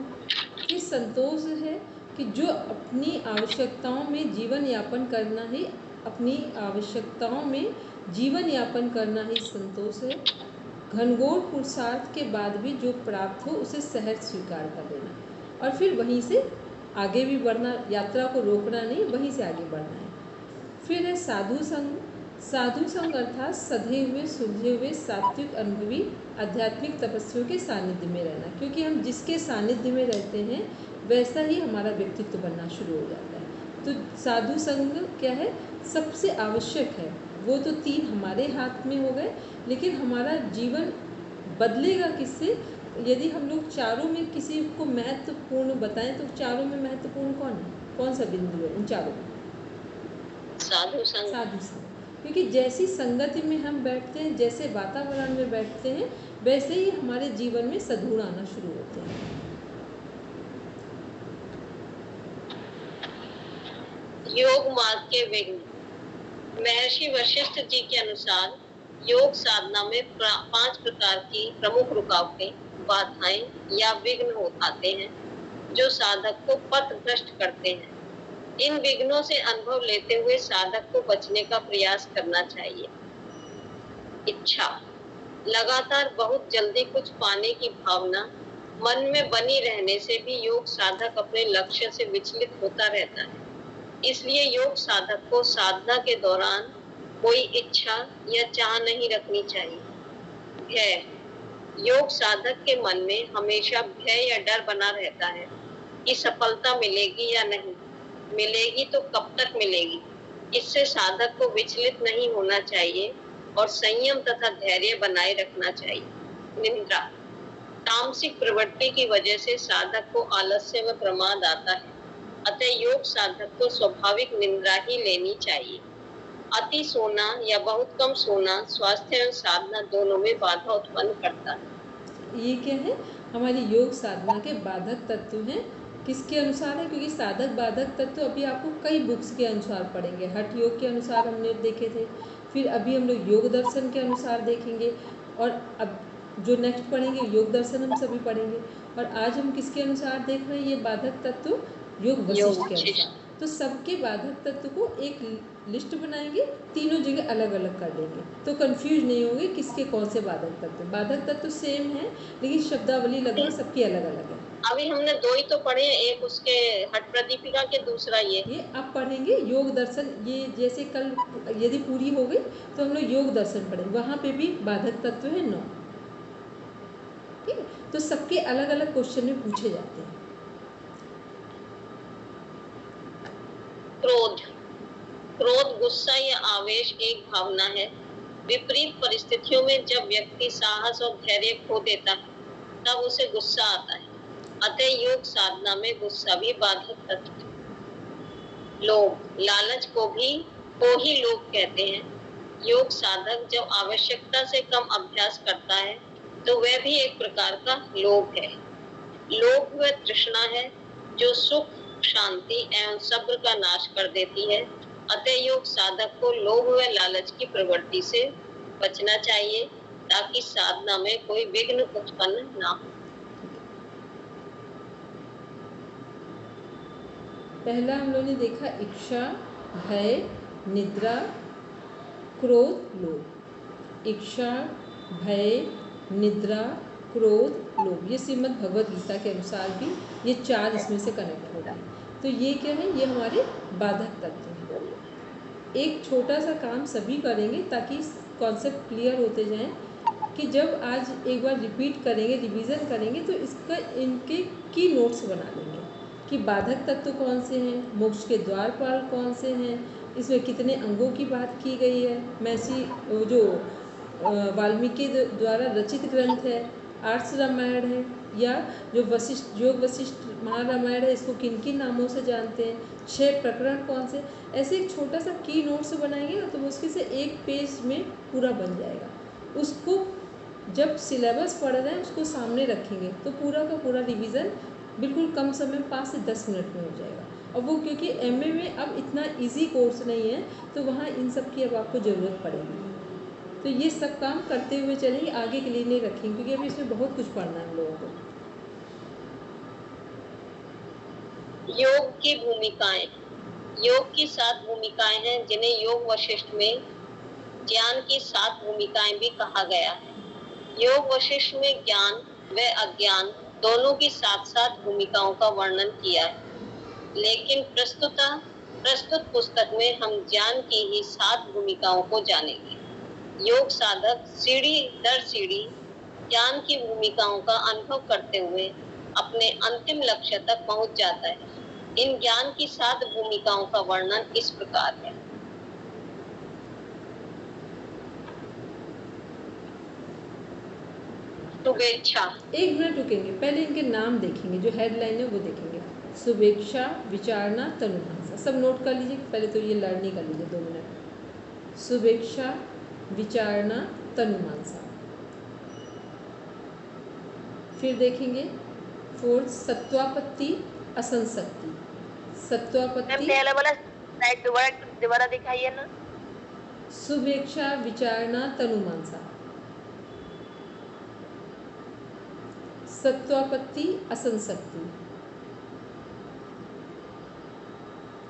फिर संतोष है कि जो अपनी आवश्यकताओं में जीवन यापन करना ही, अपनी आवश्यकताओं में जीवन यापन करना ही संतोष है। घनघोर पुरुषार्थ के बाद भी जो प्राप्त हो उसे सहज स्वीकार कर लेना, और फिर वहीं से आगे भी बढ़ना, यात्रा को रोकना नहीं, वहीं से आगे बढ़ना है। फिर है साधु संग। साधु संग अर्थात सधे हुए, सुलझे हुए, सात्विक, अनुभवी, आध्यात्मिक तपस्वियों के सानिध्य में रहना, क्योंकि हम जिसके सानिध्य में रहते हैं वैसा ही हमारा व्यक्तित्व बनना शुरू हो जाता है। तो साधु संग क्या है, सबसे आवश्यक है। वो तो 3 हमारे हाथ में हो गए, लेकिन हमारा जीवन बदलेगा किससे? यदि हम लोग चारों में किसी को महत्वपूर्ण बताएं तो चारों में महत्वपूर्ण कौन है, कौन सा बिंदु है उन चारों में? साधु संग। साधु संग। क्योंकि जैसी संगति में हम बैठते हैं, जैसे वातावरण में बैठते हैं, वैसे ही हमारे जीवन में सद्गुण आना शुरू होते हैं। योग मार्ग के विघ्न। महर्षि वशिष्ठ जी के अनुसार योग साधना में 5 प्रकार की प्रमुख रुकावटें, बाधाएं या विघ्न आते हैं जो साधक को पथभ्रष्ट करते हैं। इन विघ्नों से अनुभव लेते हुए साधक को बचने का प्रयास करना चाहिए। इच्छा। लगातार बहुत जल्दी कुछ पाने की भावना मन में बनी रहने से भी योग साधक अपने लक्ष्य से विचलित होता रहता है। इसलिए योग साधक को साधना के दौरान कोई इच्छा या चाह नहीं रखनी चाहिए। भय। योग साधक के मन में हमेशा भय या डर बना रहता है कि सफलता मिलेगी या नहीं, मिलेगी तो कब तक मिलेगी। इससे साधक को विचलित नहीं होना चाहिए और संयम तथा धैर्य बनाए रखना चाहिए। निंदा। तामसिक प्रवृत्ति की वजह से साधक को आलस्य व प्रमाद आता है, अतः योग साधक को स्वाभाविक निंद्रा ही लेनी चाहिए। अति सोना या बहुत कम सोना स्वास्थ्य एवं साधना दोनों में बाधा उत्पन्न करता है। ये क्या है, हमारी योग साधना के बाधक तत्व हैं। किसके अनुसार है? क्योंकि साधक बाधक तत्व अभी आपको कई बुक्स के अनुसार पढ़ेंगे। हठ योग के अनुसार हमने देखे थे, फिर अभी हम लोग योग दर्शन के अनुसार देखेंगे, और अब जो नेक्स्ट पढ़ेंगे योग दर्शन हम सभी पढ़ेंगे। और आज हम किसके अनुसार देख रहे हैं? ये बाधक तत्व योग वशिष्ठ के अनुसार। तो सबके बाधक तत्व को एक लिस्ट बनाएंगे, तीनों जगह अलग अलग कर देंगे, तो कंफ्यूज नहीं होंगे किसके कौन से बाधक तत्व। बाधक तत्व सेम है, लेकिन शब्दावली लगभग सबकी अलग अलग है। अभी हमने 2 ही तो पढ़े, एक उसके हठ प्रदीपिका के, दूसरा ये अब पढ़ेंगे योग दर्शन। ये जैसे कल यदि पूरी हो गई तो हम लोग योग दर्शन पढ़ेंगे, वहाँ पे भी बाधक तत्व है 9। ठीक है, तो सबके अलग अलग क्वेश्चन में पूछे जाते हैं। क्रोध। क्रोध गुस्सा या आवेश एक भावना है। विपरीत परिस्थितियों में जब व्यक्ति साहस और धैर्य खो देता है तब उसे गुस्सा आता है, अतः योग साधना में गुस्सा भी बाधक तत्व है। लोभ। लालच को ही लोभ कहते हैं। योग साधक जब आवश्यकता से कम अभ्यास करता है तो वह भी एक प्रकार का लोभ है। लोभ वह तृष्णा है जो सुख, शांति एवं सब्र का नाश कर देती है, अतः योग साधक को लोभ व लालच की प्रवृत्ति से बचना चाहिए ताकि साधना में कोई विघ्न उत्पन्न ना हो। पहला हम लोगों ने देखा इच्छा, भय, निद्रा, क्रोध, लोभ। इच्छा, भय, निद्रा, क्रोध, लोभ, ये श्रीमद् भगवद गीता के अनुसार भी ये 4 इसमें से कनेक्ट हो गए। तो ये क्या है? ये हमारे बाधक तत्व हैं। एक छोटा सा काम सभी करेंगे ताकि कॉन्सेप्ट क्लियर होते जाएं, कि जब आज एक बार रिपीट करेंगे, रिवीजन करेंगे, तो इसका इनके की नोट्स बना लेंगे कि बाधक तत्व कौन से हैं, मोक्ष के द्वारपाल कौन से हैं, इसमें कितने अंगों की बात की गई है। मैसी जो वाल्मीकि द्वारा रचित ग्रंथ है, आर्ष रामायण है, या जो योग वशिष्ठ महारामायण है, इसको किन किन नामों से जानते हैं, 6 प्रकरण कौन से, ऐसे एक छोटा सा की नोट्स बनाएंगे तो उसके से एक पेज में पूरा बन जाएगा। उसको जब सिलेबस पढ़ रहे हैं उसको सामने रखेंगे तो पूरा का पूरा रिवीजन बिल्कुल कम समय 5 से 10 मिनट में हो जाएगा। और वो क्योंकि एमए में अब इतना इजी कोर्स नहीं है तो वहाँ इन सब की अब आपको ज़रूरत पड़ेगी। तो ये सब काम करते हुए चलेंगे, आगे के लिए नहीं रखेंगे, क्योंकि अभी इसमें बहुत कुछ पढ़ना है हम लोगों को। योग की भूमिकाएं। योग की 7 भूमिकाएं हैं जिन्हें योग वशिष्ठ में ज्ञान की 7 भूमिकाएं भी कहा गया है। योग वशिष्ठ में ज्ञान व अज्ञान दोनों की 7-7 भूमिकाओं का वर्णन किया है। लेकिन प्रस्तुत पुस्तक में हम ज्ञान की ही 7 भूमिकाओं को जानेंगे। योग साधक सीढ़ी दर सीढ़ी ज्ञान की भूमिकाओं का अनुभव करते हुए अपने अंतिम लक्ष्य तक पहुंच जाता है। इन ज्ञान की 7 भूमिकाओं का वर्णन इस प्रकार है। शुभेच्छा। एक मिनट रुकेंगे, पहले इनके नाम देखेंगे, जो हेडलाइन है वो देखेंगे। शुभेच्छा, विचारणा, तनुभाषा, सब नोट कर लीजिए। पहले तो ये लर्निंग कर लीजिए 2 मिनट। शुभेच्छा, विचारणा, तनुभाषा। फिर देखेंगे 4 सत्वापत्ति, असंशक्ति। सत्वापत्ति पहले वाला स्लाइड दोबारा दिखाइए ना। शुभेच्छा, विचारणा, तनुमानसा। सत्वापत्ति, असंशक्ति।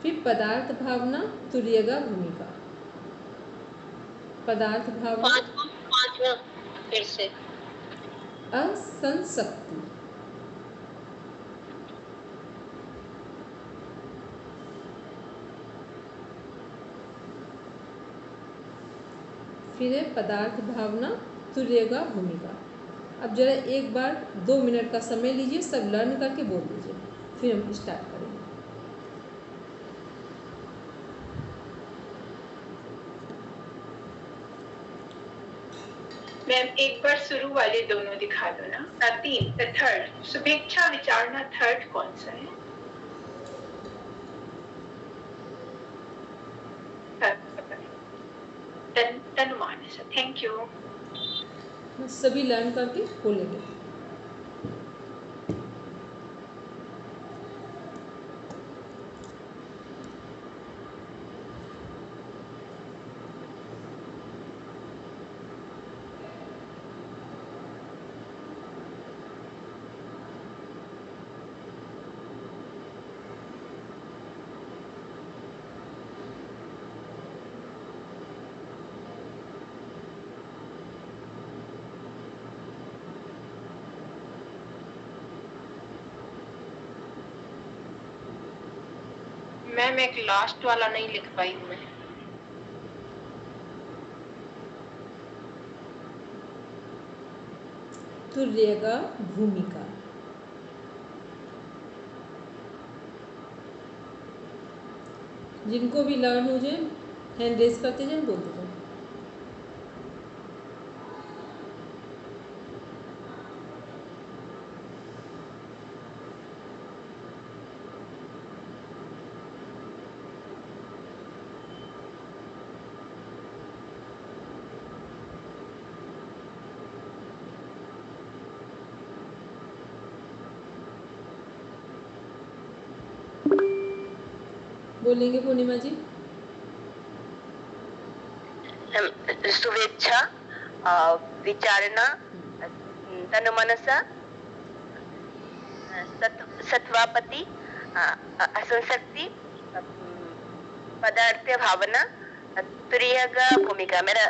फिर पदार्थ भावना, तुर्यगा भूमिका। पदार्थ भावना, पांचवा फिर से असंशक्ति। फिर है पदार्थ भावना, तुर्यगा भूमिका। अब जरा एक बार 2 मिनट का समय लीजिए, सब लर्न करके बोल दीजिए, फिर हम स्टार्ट करेंगे। मैम एक बार शुरू वाले दोनों दिखा दो ना। 3 थर्ड शुभेच्छा विचारणा, थर्ड कौन सा है? तनुमानस। Thank you. सभी लर्न करके बोलेंगे। मैम एक लास्ट वाला नहीं लिख पाई हूँ मैं। तुर्यगा भूमिका। जिनको भी लर्न हो जाए हैंड रेस करते जाए, बोलते जाए। बोलेंगे पूर्णिमा जी। शुभेच्छा, विचारणा, तनुमनसा, सत्वापति, असंशक्ति, पदार्थ भावना, तुर्यगा भूमिका। मेरा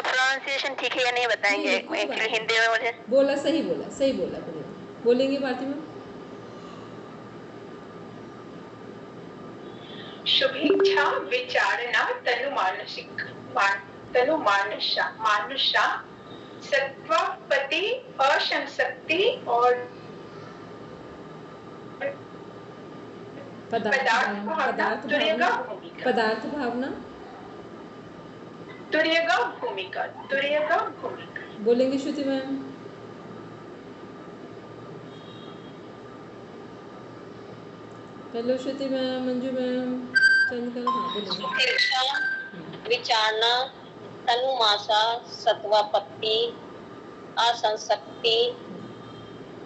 प्रोनाउंसिएशन ठीक है या नहीं बताएंगे? एक्चुअली हिंदी में मुझे बोला, सही बोला पूर्णिमा। बोलेंगे भारती मैम। शुभेच्छा विचारणा, मानुषा, सत्वापति, असंशक्ति और पदार्थ भावना, तुर्यगा भूमिका। बोलेंगे श्रुति मैम। हेलो श्रुति मैम, मंजू मैम, चंद्रकला। हाँ बोलेंगे। विचारणा, तनुमासा, सत्वापत्ति, असंशक्ति,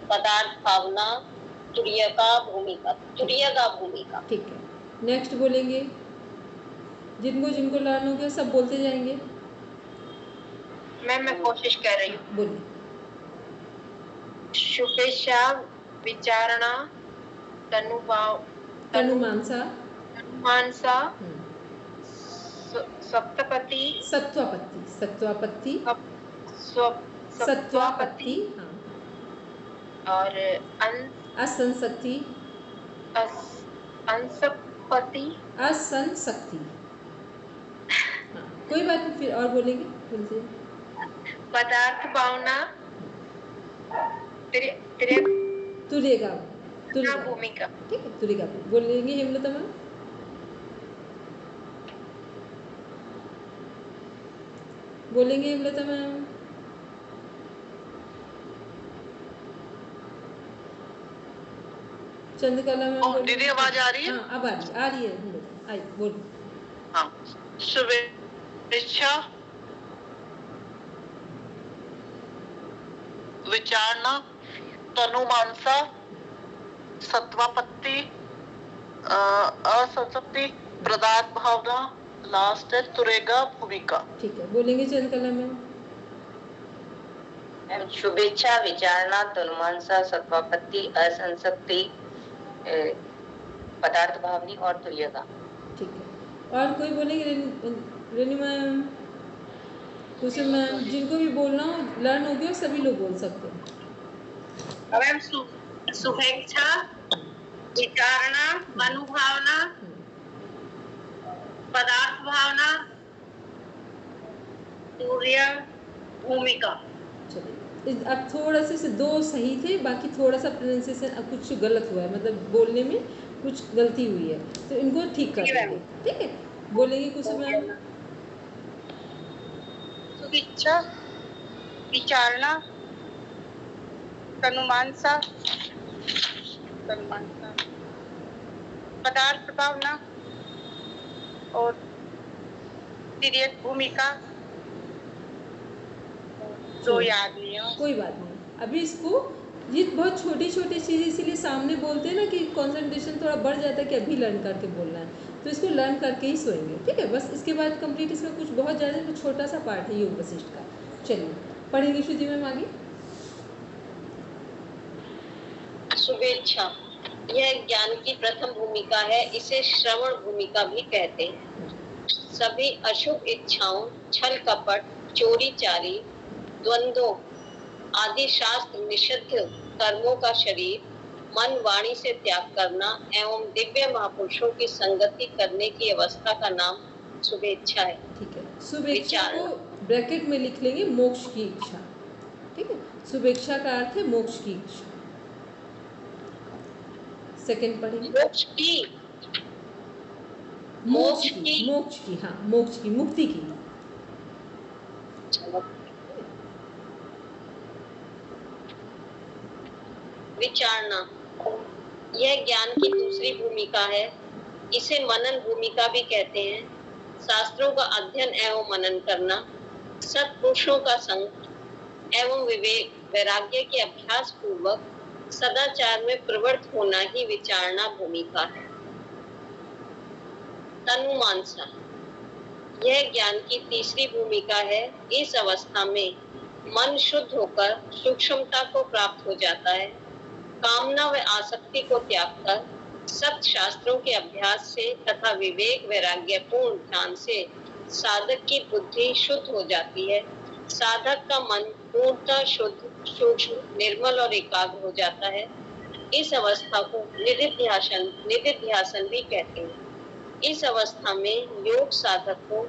पदार्थ भावना, तुर्यगा भूमिका। ठीक है, नेक्स्ट बोलेंगे। जिनको लर्न हो गया सब बोलते जाएंगे। मैं कोशिश कर रही हूँ। बोलिए। शुभेच्छा, विचारणा, तनुमानसा, सत्वापत्ति और असंशक्ति, अंसपति, असंशक्ति। हाँ, कोई बात नहीं, फिर और बोलेंगे, बोलते हैं। पदार्थ भावना, तुरेगा, भूमिका। ठीक है, तुरेगा बोलेंगे हेमलता मैम। बोलेंगे हेमलता मैम। चंद्रकला मैम दीदी आवाज आ रही है? हाँ, अब आ रही है, आई बोलो। हाँ, शुभेच्छा, विचारना, तनुमानसा, सत्वापत्ति, असंशक्ति, पदार्थ भावना, लास्ट है तुरेगा, भूमिका। ठीक है, बोलेंगे चंद्रकला मैम। शुभेच्छा, विचारणा, तनुमानसा, सत्वापत्ति, असंशक्ति, पदार्थ भावनी और तुर्यगा। ठीक है, और कोई बोलेंगे? रेणु मैम, कुसुम मैम, जिनको भी बोलना हो लर्न हो गया, सभी लोग बोल सकते हैं। मैम शुभेच्छा, विचारणा, अनुभावना, पदार्थ भावना, तुर्य, भूमिका। चलिए, अब थोड़ा से दो सही थे, बाकी थोड़ा सा प्रोनाउंसिएशन अब कुछ गलत हुआ है, मतलब बोलने में कुछ गलती हुई है, तो इनको ठीक कर देंगे। ठीक है, बोलेंगे कुसुम मैम। शुभेच्छा, विचारणा, तनुमानसा, पदार्थ भावना और तिर्यक भूमिका। दो याद नहीं हो, कोई बात नहीं, अभी इसको, ये बहुत छोटी छोटी चीज़ इसीलिए सामने बोलते हैं ना कि कंसंट्रेशन थोड़ा बढ़ जाता है कि अभी लर्न करके बोलना है, तो इसको लर्न करके ही सोएंगे। ठीक है, बस इसके बाद कंप्लीट, इसमें कुछ बहुत ज़्यादा कुछ छोटा सा पार्ट है योग वशिष्ठ का। चलिए पढ़ेंगे श्रुति मैम आगे। शुभेच्छा, यह ज्ञान की प्रथम भूमिका है, इसे श्रवण भूमिका भी कहते हैं। सभी अशुभ इच्छाओं, छल कपट, चोरी चारी, द्वंद्वों आदि शास्त्र निषिद्ध कर्मों का शरीर, मन वाणी से त्याग करना एवं दिव्य महापुरुषों की संगति करने की अवस्था का नाम शुभेच्छा है। ठीक है, शुभेच्छा को ब्रैकेट में लिख लेंगे, मोक्ष की इच्छा। ठीक है, शुभेच्छा का अर्थ है मोक्ष की इच्छा। सेकंड पढ़ेंगे, मोक्ष की, हाँ, मोक्ष की, मुक्ति की। विचारणा, यह ज्ञान की दूसरी भूमिका है, इसे मनन भूमिका भी कहते हैं। शास्त्रों का अध्ययन एवं मनन करना, सत्पुरुषों का संग एवं विवेक वैराग्य के अभ्यास पूर्वक सदाचार में प्रवृत्त होना ही विचारणा भूमिका है। तनुमानसा, यह ज्ञान की तीसरी भूमिका है, इस अवस्था में मन शुद्ध होकर सूक्ष्मता को प्राप्त हो जाता है। कामना व आसक्ति को त्याग कर सत्य शास्त्रों के अभ्यास से तथा विवेक वैराग्य पूर्ण ध्यान से साधक की बुद्धि शुद्ध हो जाती है। साधक का मन पूर्णतः शुद्ध, सूक्ष्म, निर्मल और एकाग्र हो जाता है। इस अवस्था को निधिध्यासन भी कहते हैं। इस अवस्था में योग साधक को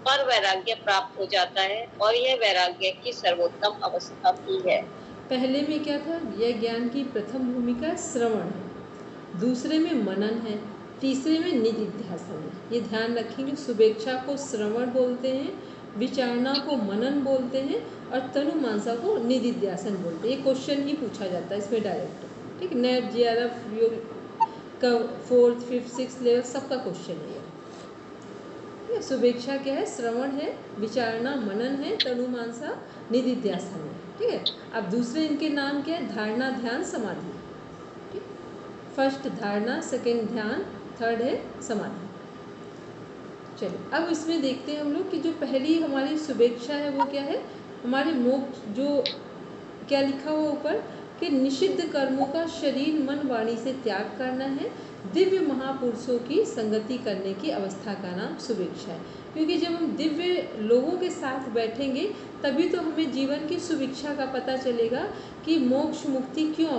पर वैराग्य प्राप्त हो जाता है और यह वैराग्य की सर्वोत्तम अवस्था भी है। पहले में क्या था? यह ज्ञान की प्रथम भूमिका श्रवण है, दूसरे में मनन है, तीसरे में निधिध्यासन है। ये ध्यान रखेंगे, शुभेच्छा को श्रवण बोलते हैं, विचारणा को मनन बोलते हैं और तनुमानसा को निधिध्यासन बोलते हैं। ये क्वेश्चन ही पूछा जाता है इसमें डायरेक्ट। ठीक, नेट JRF योग का 4th, 5th, 6th लेवल सबका क्वेश्चन है ये। शुभेच्छा क्या है? श्रवण है, विचारणा मनन है, तनुमानसा निधिध्यासन है। ठीक है, अब दूसरे इनके नाम क्या है? धारणा, ध्यान, समाधि। ठीक, फर्स्ट धारणा, सेकंड ध्यान, थर्ड है समाधि। चलिए अब इसमें देखते हैं हम लोग कि जो पहली हमारी शुभेच्छा है वो क्या है? हमारे मोक्ष, जो क्या लिखा हुआ ऊपर कि निषिद्ध कर्मों का शरीर मन वाणी से त्याग करना है, दिव्य महापुरुषों की संगति करने की अवस्था का नाम शुभेच्छा है। क्योंकि जब हम दिव्य लोगों के साथ बैठेंगे तभी तो हमें जीवन की शुभेच्छा का पता चलेगा कि मोक्ष मुक्ति क्यों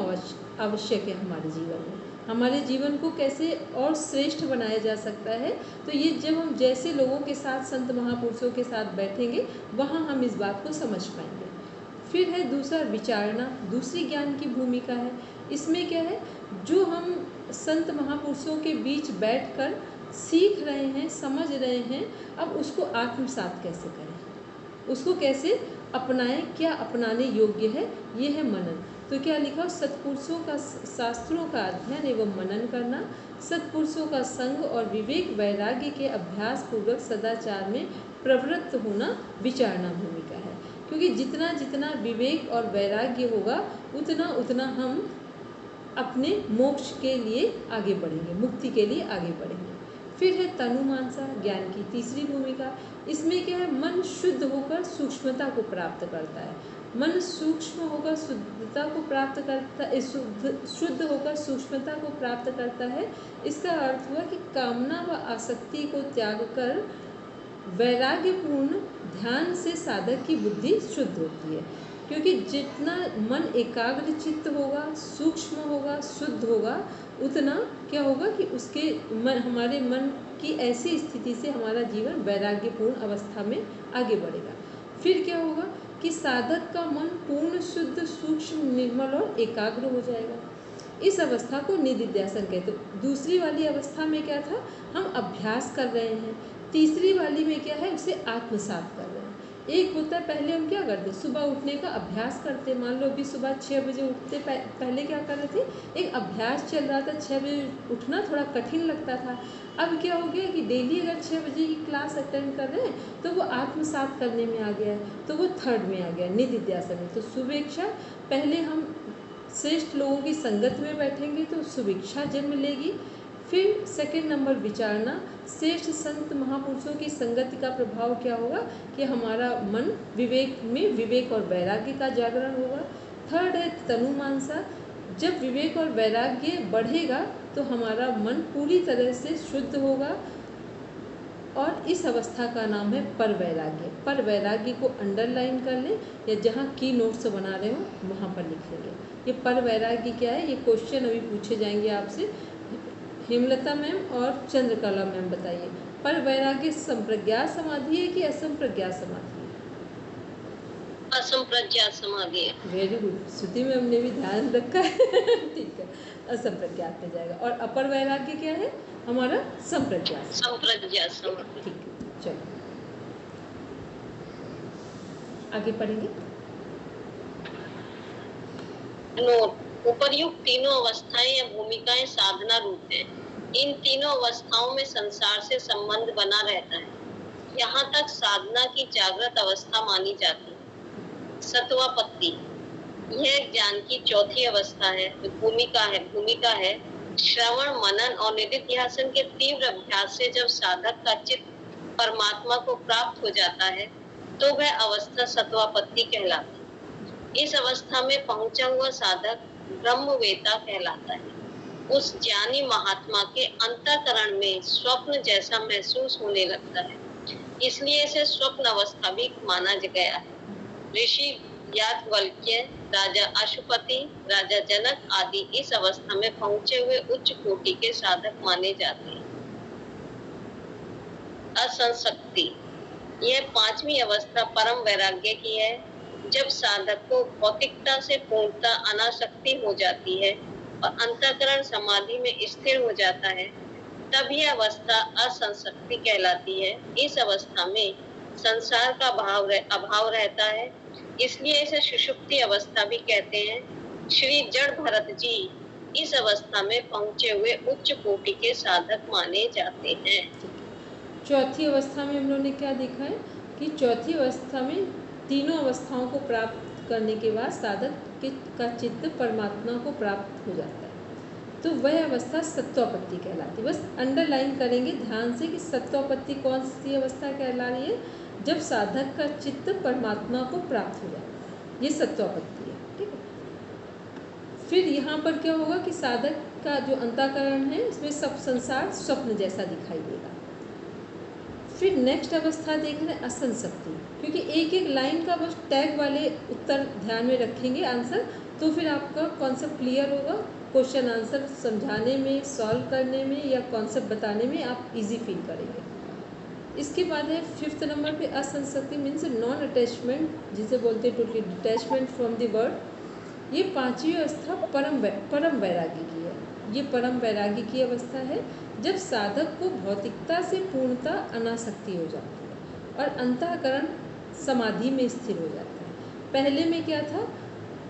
आवश्यक है हमारे जीवन में। हमारे जीवन को कैसे और श्रेष्ठ बनाया जा सकता है। तो ये जब हम जैसे लोगों के साथ, संत महापुरुषों के साथ बैठेंगे, वहाँ हम इस बात को समझ पाएंगे। फिर है दूसरा विचारना, दूसरी ज्ञान की भूमिका है। इसमें क्या है, जो हम संत महापुरुषों के बीच बैठकर सीख रहे हैं, समझ रहे हैं, अब उसको आत्मसात कैसे करें, उसको कैसे अपनाएं, क्या अपनाने योग्य है, ये है मनन। तो क्या लिखा, सत्पुरुषों का शास्त्रों का अध्ययन एवं मनन करना, सत्पुरुषों का संग और विवेक वैराग्य के अभ्यास पूर्वक सदाचार में प्रवृत्त होना विचारना भूमिका है। क्योंकि जितना जितना विवेक और वैराग्य होगा, उतना उतना हम अपने मोक्ष के लिए आगे बढ़ेंगे, मुक्ति के लिए आगे बढ़ेंगे। फिर है तनुमानसा, ज्ञान की तीसरी भूमिका। इसमें क्या है, मन शुद्ध होकर सूक्ष्मता को प्राप्त करता है। मन सूक्ष्म होकर शुद्धता को प्राप्त करता है, शुद्ध होकर सूक्ष्मता को प्राप्त करता है। इसका अर्थ हुआ कि कामना व आसक्ति को त्याग कर वैराग्यपूर्ण ध्यान से साधक की बुद्धि शुद्ध होती है। क्योंकि जितना मन एकाग्र चित्त होगा, सूक्ष्म होगा, शुद्ध होगा, उतना क्या होगा कि उसके हमारे मन की ऐसी स्थिति से हमारा जीवन वैराग्यपूर्ण अवस्था में आगे बढ़ेगा। फिर क्या होगा कि साधक का मन पूर्ण शुद्ध, सूक्ष्म, निर्मल और एकाग्र हो जाएगा। इस अवस्था को निदिध्यासन कहते हैं। दूसरी वाली अवस्था में क्या था, हम अभ्यास कर रहे हैं। तीसरी वाली में क्या है, उसे आत्मसात कर रहे हैं। एक होता है, पहले हम क्या करते, सुबह उठने का अभ्यास करते। मान लो अभी सुबह 6 बजे उठते, पहले क्या कर रहे थे, एक अभ्यास चल रहा था। 6 बजे उठना थोड़ा कठिन लगता था। अब क्या हो गया कि डेली अगर 6 बजे की क्लास अटेंड कर रहे हैं तो वो आत्मसात करने में आ गया है, तो वो थर्ड में आ गया, निदिध्यासन में। तो सुवेक्षा, पहले हम श्रेष्ठ लोगों की संगत में बैठेंगे तो सुवेक्षा जन्म लेगी। फिर सेकंड नंबर विचारना, श्रेष्ठ संत महापुरुषों की संगति का प्रभाव क्या होगा कि हमारा मन विवेक में विवेक और वैराग्य का जागरण होगा। थर्ड है तनुमानसा, जब विवेक और वैराग्य बढ़ेगा तो हमारा मन पूरी तरह से शुद्ध होगा, और इस अवस्था का नाम है पर वैराग्य। पर वैराग्य को अंडरलाइन कर लें, या जहाँ की नोट्स बना रहे हो वहाँ पर लिख लेंगे। ये पर वैराग्य क्या है, ये क्वेश्चन अभी पूछे जाएंगे आपसे। हेमलता मैम और चंद्रकला मैम बताइए, पर वैराग्य संप्रज्ञात समाधि है कि असंप्रज्ञात समाधि है? असंप्रज्ञात समाधि है। वेरी गुड, श्रुति मैम ने भी ध्यान रखा है। ठीक है, असंप्रज्ञात में जाएगा। और अपर वैराग्य क्या है हमारा? संप्रज्ञात। संप्रज्ञात समाधि। ठीक है, चलो आगे पढ़ेंगे। नोट, उपर्युक्त तीनों अवस्थाएं या भूमिकाएं साधना रूप है। इन तीनों अवस्थाओं में संसार से संबंध बना रहता है। यहाँ तक साधना की जागृत अवस्था मानी जाती है। सत्वापत्ति, यह ज्ञान की चौथी अवस्था है, भूमिका है। श्रवण, मनन और निदिध्यासन के तीव्र अभ्यास से जब साधक का चित्त परमात्मा को प्राप्त हो जाता है तो वह अवस्था सत्वापत्ति कहलाती है। इस अवस्था में पहुंचा हुआ साधक ब्रह्मवेता कहलाता है। उस ज्ञानी महात्मा के अंतःकरण में स्वप्न जैसा महसूस होने लगता है, इसलिए इसे स्वप्न अवस्था भी माना गया है। ऋषि याज्ञवल्क्य, राजा अशुपति, राजा जनक आदि इस अवस्था में पहुंचे हुए उच्च कोटि के साधक माने जाते हैं। असंशक्ति, यह पांचवी अवस्था परम वैराग्य की है। जब साधक को भौतिकता से पूर्णता अनासक्ति हो जाती है और अंतःकरण समाधि में स्थिर हो जाता है, तब यह अवस्था असंशक्ति कहलाती है। इस अवस्था में संसार का अभाव रहता है, इसलिए इसे सुषुप्ति अवस्था भी कहते हैं। श्री जड़ भरत जी इस अवस्था में पहुंचे हुए उच्च कोटि के साधक माने जाते हैं। चौथी अवस्था में हम लोगों ने क्या देखा है कि चौथी अवस्था में तीनों अवस्थाओं को प्राप्त करने के बाद साधक का चित्त परमात्मा को प्राप्त हो जाता है, तो वह अवस्था सत्वापत्ति कहलाती है। बस अंडरलाइन करेंगे ध्यान से कि सत्वापत्ति कौन सी अवस्था कहला रही है, जब साधक का चित्त परमात्मा को प्राप्त हो जाता है, ये सत्वापत्ति है। ठीक है, फिर यहाँ पर क्या होगा कि साधक का जो अंतःकरण है उसमें सब संसार स्वप्न जैसा दिखाई देगा। फिर नेक्स्ट अवस्था देख रहे हैं असंशक्ति, क्योंकि एक एक लाइन का बस टैग वाले उत्तर ध्यान में रखेंगे आंसर, तो फिर आपका कॉन्सेप्ट क्लियर होगा, क्वेश्चन आंसर समझाने में, सॉल्व करने में या कॉन्सेप्ट बताने में आप इजी फील करेंगे। इसके बाद है 5th नंबर पे असंसक्ति मीन्स नॉन अटैचमेंट, जिसे बोलते हैं totally detachment from the word. ये 5वीं अवस्था परम वैरागी की है। ये परम वैरागी की अवस्था है जब साधक को भौतिकता से पूर्णता अनासक्ति हो जाती है और अंतःकरण समाधि में स्थिर हो जाता है। पहले में क्या था,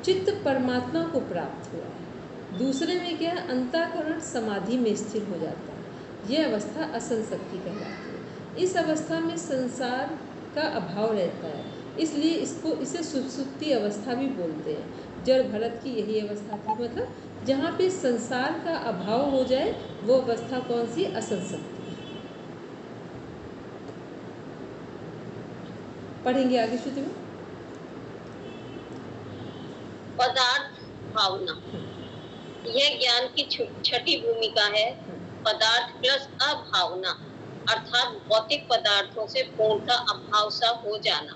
चित्त परमात्मा को प्राप्त हुआ है, दूसरे में क्या है, अंतःकरण समाधि में स्थिर हो जाता है। यह अवस्था असंसक्ति कहलाती है। इस अवस्था में संसार का अभाव रहता है, इसलिए इसे सुषुप्ति अवस्था भी बोलते हैं। जड़ भरत की यही अवस्था थी, मतलब जहाँ पे संसार का अभाव हो जाए वो अवस्था कौन सी, असंसक्ति। पढ़ेंगे आगे श्रुति में। पदार्थ भावना, यह ज्ञान की छठी भूमिका है। पदार्थ प्लस अभावना अर्थात भौतिक पदार्थों से पूर्णतः अभाव सा हो जाना।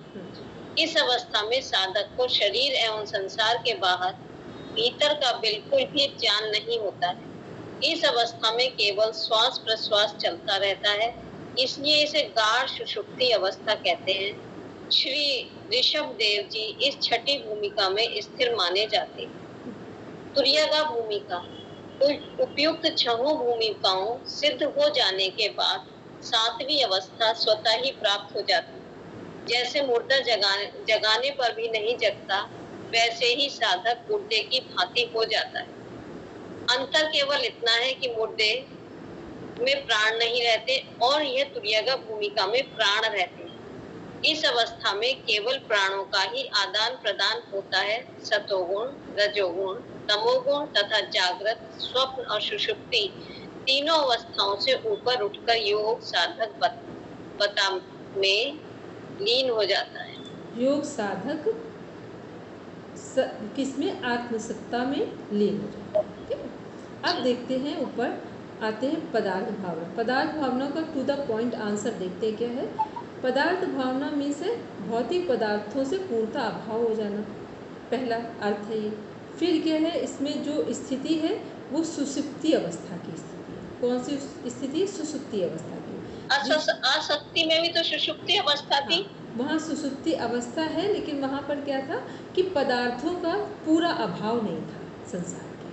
इस अवस्था में साधक को शरीर एवं संसार के बाहर भीतर का बिल्कुल भी ज्ञान नहीं होता है। इस अवस्था में केवल श्वास प्रश्वास चलता रहता है, इसलिए इसे गाढ़ सुषुप्ति अवस्था कहते हैं। श्री ऋषभ देव जी इस छठी भूमिका में स्थिर माने जाते हैं। तुर्यगा भूमिका, उपयुक्त छहों भूमिकाओं सिद्ध हो जाने के बाद 7वीं अवस्था स्वतः ही प्राप्त हो जाती है। जैसे मुर्दा जगाने पर भी नहीं जगता, वैसे ही साधक मुर्दे की भांति हो जाता है। अंतर केवल इतना है कि मुर्दे में प्राण नहीं रहते और यह तुर्यगा भूमिका में प्राण रहते हैं। इस अवस्था में केवल प्राणों का ही आदान प्रदान होता है। सतोगुण, रजोगुण, तमोगुण तथा जागृत, स्वप्न और सुषुप्ति तीनों अवस्थाओं से ऊपर उठकर योग साधक बता में लीन हो जाता है। योग साधक किसमें, आत्मसत्ता में लीन हो जाता है। ठीक है, अब देखते हैं ऊपर आते हैं पदार्थ भावना। पदार्थ भावना का टू द पॉइंट आंसर देखते हैं क्या है। पदार्थ भावना में से भौतिक पदार्थों से पूर्णता अभाव हो जाना, पहला अर्थ है ये। फिर क्या है, इसमें जो स्थिति है वो सुषुप्ति अवस्था की स्थिति है। कौन सी स्थिति, सुषुप्ति अवस्था की। आसक्ति में भी तो सुषुप्ति अवस्था थी। वहाँ सुषुप्ति अवस्था है, लेकिन वहाँ पर क्या था कि पदार्थों का पूरा अभाव नहीं था संसार के।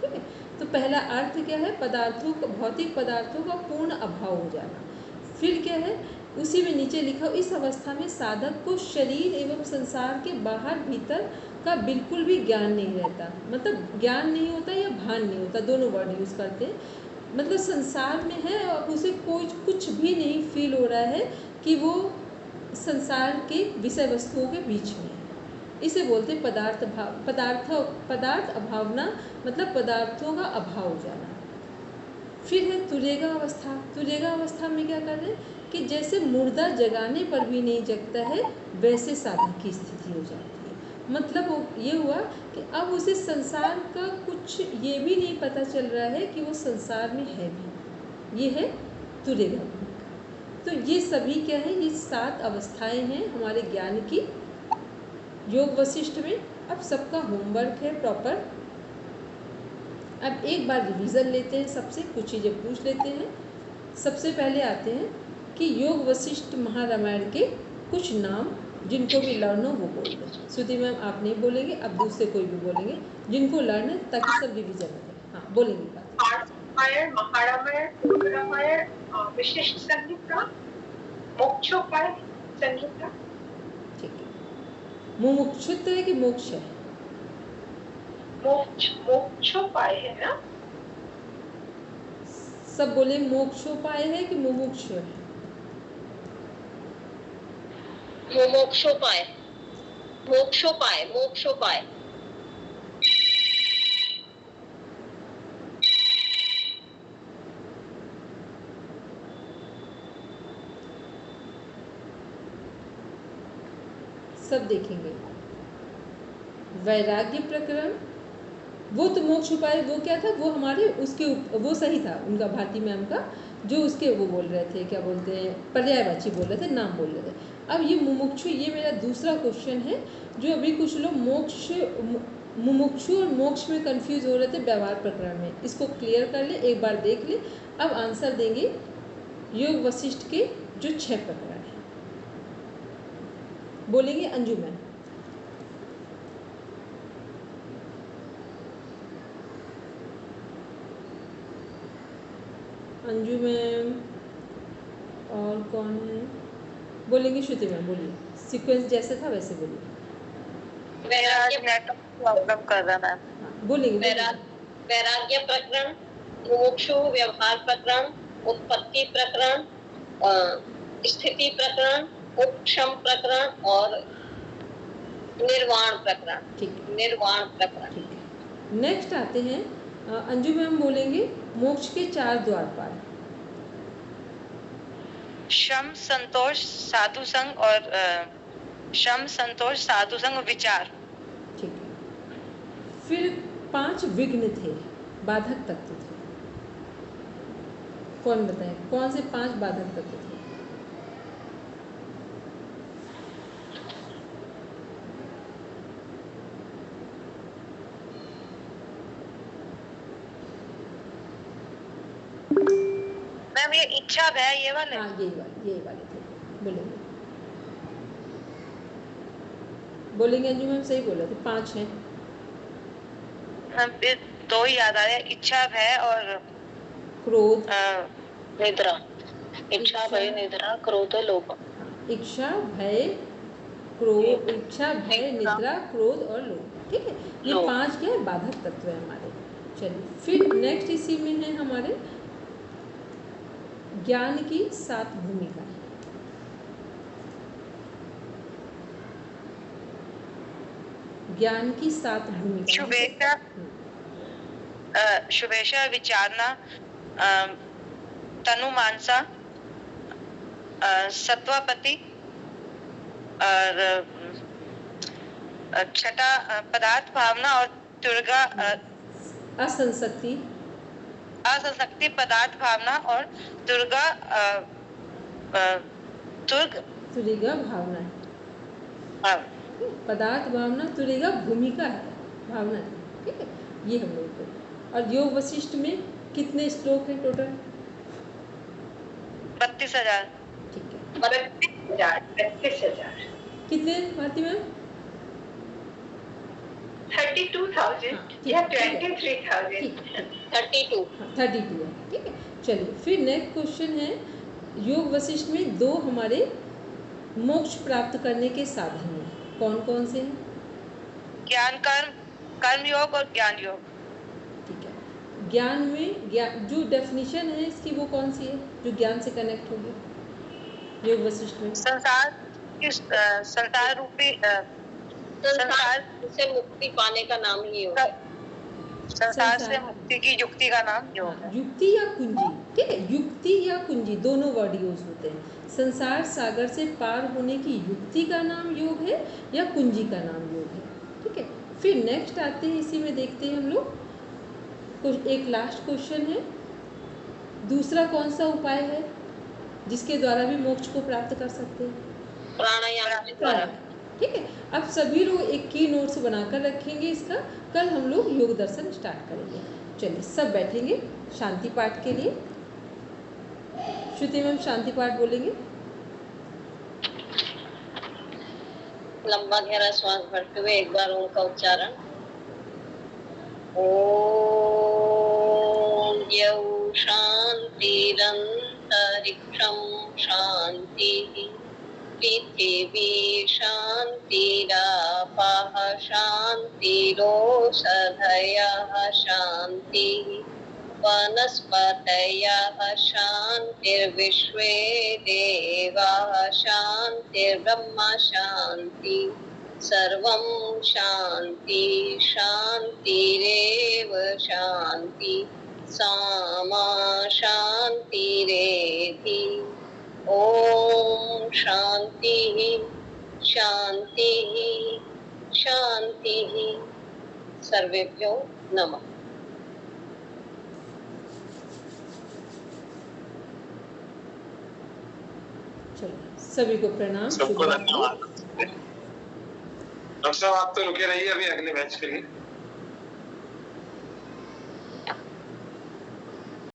ठीक है, तो पहला अर्थ क्या है, पदार्थों का, भौतिक पदार्थों का पूर्ण अभाव हो जाना। फिर क्या है, उसी में नीचे लिखा, इस अवस्था में साधक को शरीर एवं संसार के बाहर भीतर का बिल्कुल भी ज्ञान नहीं रहता। मतलब ज्ञान नहीं होता या भान नहीं होता, दोनों वर्ड यूज़ करते हैं। मतलब संसार में है और उसे कोई कुछ भी नहीं फील हो रहा है कि वो संसार के विषय वस्तुओं के बीच में है। इसे बोलते हैं पदार्थ अभावना, मतलब पदार्थों का अभाव हो जाना। फिर है तुर्यगा अवस्था। तुर्यगा अवस्था में क्या कर रहे हैं कि जैसे मुर्दा जगाने पर भी नहीं जगता है, वैसे साधक की स्थिति हो जाती है। मतलब ये हुआ कि अब उसे संसार का कुछ ये भी नहीं पता चल रहा है कि वो संसार में है भी। ये है तुर्यगा। तो ये सभी क्या है, ये 7 अवस्थाएं हैं हमारे ज्ञान की योग वशिष्ठ में। अब सबका होमवर्क है प्रॉपर। अब एक बार रिवीजन लेते हैं, सबसे कुछ चीज़ें पूछ लेते हैं। सबसे पहले आते हैं कि योग वशिष्ठ महारामायण के कुछ नाम, जिनको भी लर्न हो वो बोल दें। श्रुति मैम आप नहीं बोलेंगे, अब दूसरे कोई भी बोलेंगे जिनको लर्न है, ताकि सब रिवीजन हो जाए। हाँ बोलेंगे बात। रामायण, महारामायण, रामायण, विशिष्ट संहिता, मोक्षोपाय संहिता। ठीक है, मुमुक्षुत्व है कि मोक्ष है? मोक्षोपाय है ना? सब बोले मोक्षोपाय है कि मुमुक्ष है? मोक्षोपाय, मोक्षोपाय, मोक्षोपाय। सब देखेंगे। वैराग्य प्रकरण, वो तो मोक्ष उपाय, वो क्या था, वो हमारे उसके वो सही था उनका, भारती मैम का, जो उसके वो बोल रहे थे, क्या बोलते हैं, पर्यायवाची बोल रहे थे, नाम बोल रहे थे। अब ये मुमुक्षु, ये मेरा दूसरा क्वेश्चन है। जो अभी कुछ लोग मोक्ष मुमुक्षु और मोक्ष में कंफ्यूज हो रहे थे व्यवहार प्रकरण में, इसको क्लियर कर ले, एक बार देख ले। अब आंसर देंगे योग वशिष्ठ के जो 6 प्रकरण हैं। बोलेंगे अंजू मैम। अंजू मैम और कौन है? बोलेंगे श्रुति मैम। बोलिए, सीक्वेंस जैसे था वैसे बोलिए। प्रॉब्लम कर रहा मैम। बोलेंगे। वैराग्य प्रकरण, मुमुक्षु व्यवहार प्रकरण, उत्पत्ति प्रकरण, स्थिति प्रकरण, उपशम प्रकरण और निर्वाण प्रकरण। ठीक, निर्वाण प्रकरण। ठीक है। नेक्स्ट आते हैं अंजू मैम, बोलेंगे मोक्ष के 4 द्वारपाल। शम, संतोष, साधु संग और शम, संतोष, साधु संग और विचार। ठीक है। फिर 5 विघ्न थे, बाधक तत्व थे। कौन बताए कौन से 5 बाधक तत्व थे? मैम ये इच्छा भय ये वाले। हाँ, यही वाले थे। बोलेंगे बोलेंगे अंजू मैम, सही बोला थे, 5 हैं। हम फिर 2 ही याद आ रहे हैं, इच्छा भय और क्रोध, निद्रा। इच्छा भय निद्रा क्रोध लोभ। इच्छा भय क्रोध, इच्छा भय निद्रा क्रोध और लोभ। ठीक है, ये 5 क्या है? बाधक तत्व है हमारे। चलिए फिर नेक्स्ट इसी में है हमारे ज्ञान की 7 भूमिका। ज्ञान की 7 भूमिका। शुभेच्छा, विचारना, तनु मानसा, सत्वापति और छठा पदार्थ भावना और दुर्गा असंशक्ति, असंशक्ति, पदार्थ भावना और दुर्गा तुरिगा भावना है। हाँ। पदार्थ भावना, तुरिगा भूमिका है, भावना है। ठीक है, ये हम लोग को। और योग वशिष्ठ में कितने श्लोक हैं टोटल? 32,000। ठीक है, 32,000। कितने भारती मैम? 32,000 या 23,000। 32। 32 है। ठीक है, चलिए फिर नेक्स्ट क्वेश्चन है, योग वशिष्ठ में 2 हमारे मोक्ष प्राप्त करने के साधन हैं, कौन कौन से हैं? ज्ञान कर्म, कर्म योग और ज्ञान योग। ठीक है, ज्ञान में जो डेफिनेशन है इसकी वो कौन सी है जो ज्ञान से कनेक्ट होगी योग वशिष्ठ में? संसार रूपी संसार से मुक्ति पाने का नाम ही योग है। संसार से मुक्ति की युक्ति का नाम योग है। युक्ति या कुंजी। ठीक है, युक्ति या कुंजी दोनों वर्ड यूज होते हैं। संसार सागर से पार होने की युक्ति का नाम योग है या कुंजी का नाम योग है। ठीक है, फिर नेक्स्ट आते हैं, इसी में देखते हैं हम लोग कुछ। एक लास्ट क्वेश्चन है, दूसरा कौन सा उपाय है जिसके द्वारा भी मोक्ष को प्राप्त कर सकते हैं? प्राणायाम। ठीक है, अब सभी लोग एक की नोट्स बनाकर रखेंगे इसका, कल हम लोग योग दर्शन स्टार्ट करेंगे। चलिए सब बैठेंगे शांति पाठ के लिए। श्रुति मैम शांति पाठ बोलेंगे। लंबा गहरा श्वास भरते हुए एक बार ओम का उच्चारण। ओम यौ शांतिरंतरिक्षं शांति, पृथिवी शांतिरापः शांतिरोषधयः शांति, वनस्पतयः शांतिर्विश्वे देवाः शांतिर्ब्रह्म शांति, सर्वं शांति शांतिरेव शांति, सामा शांतिरेधि। ओम शांति शांति शांति। सर्वेभ्यो नमः। चलो सभी को प्रणाम। सबको धन्यवाद। डॉक्टर साहब आप तो रुके रहिए अभी अगले बैच के लिए।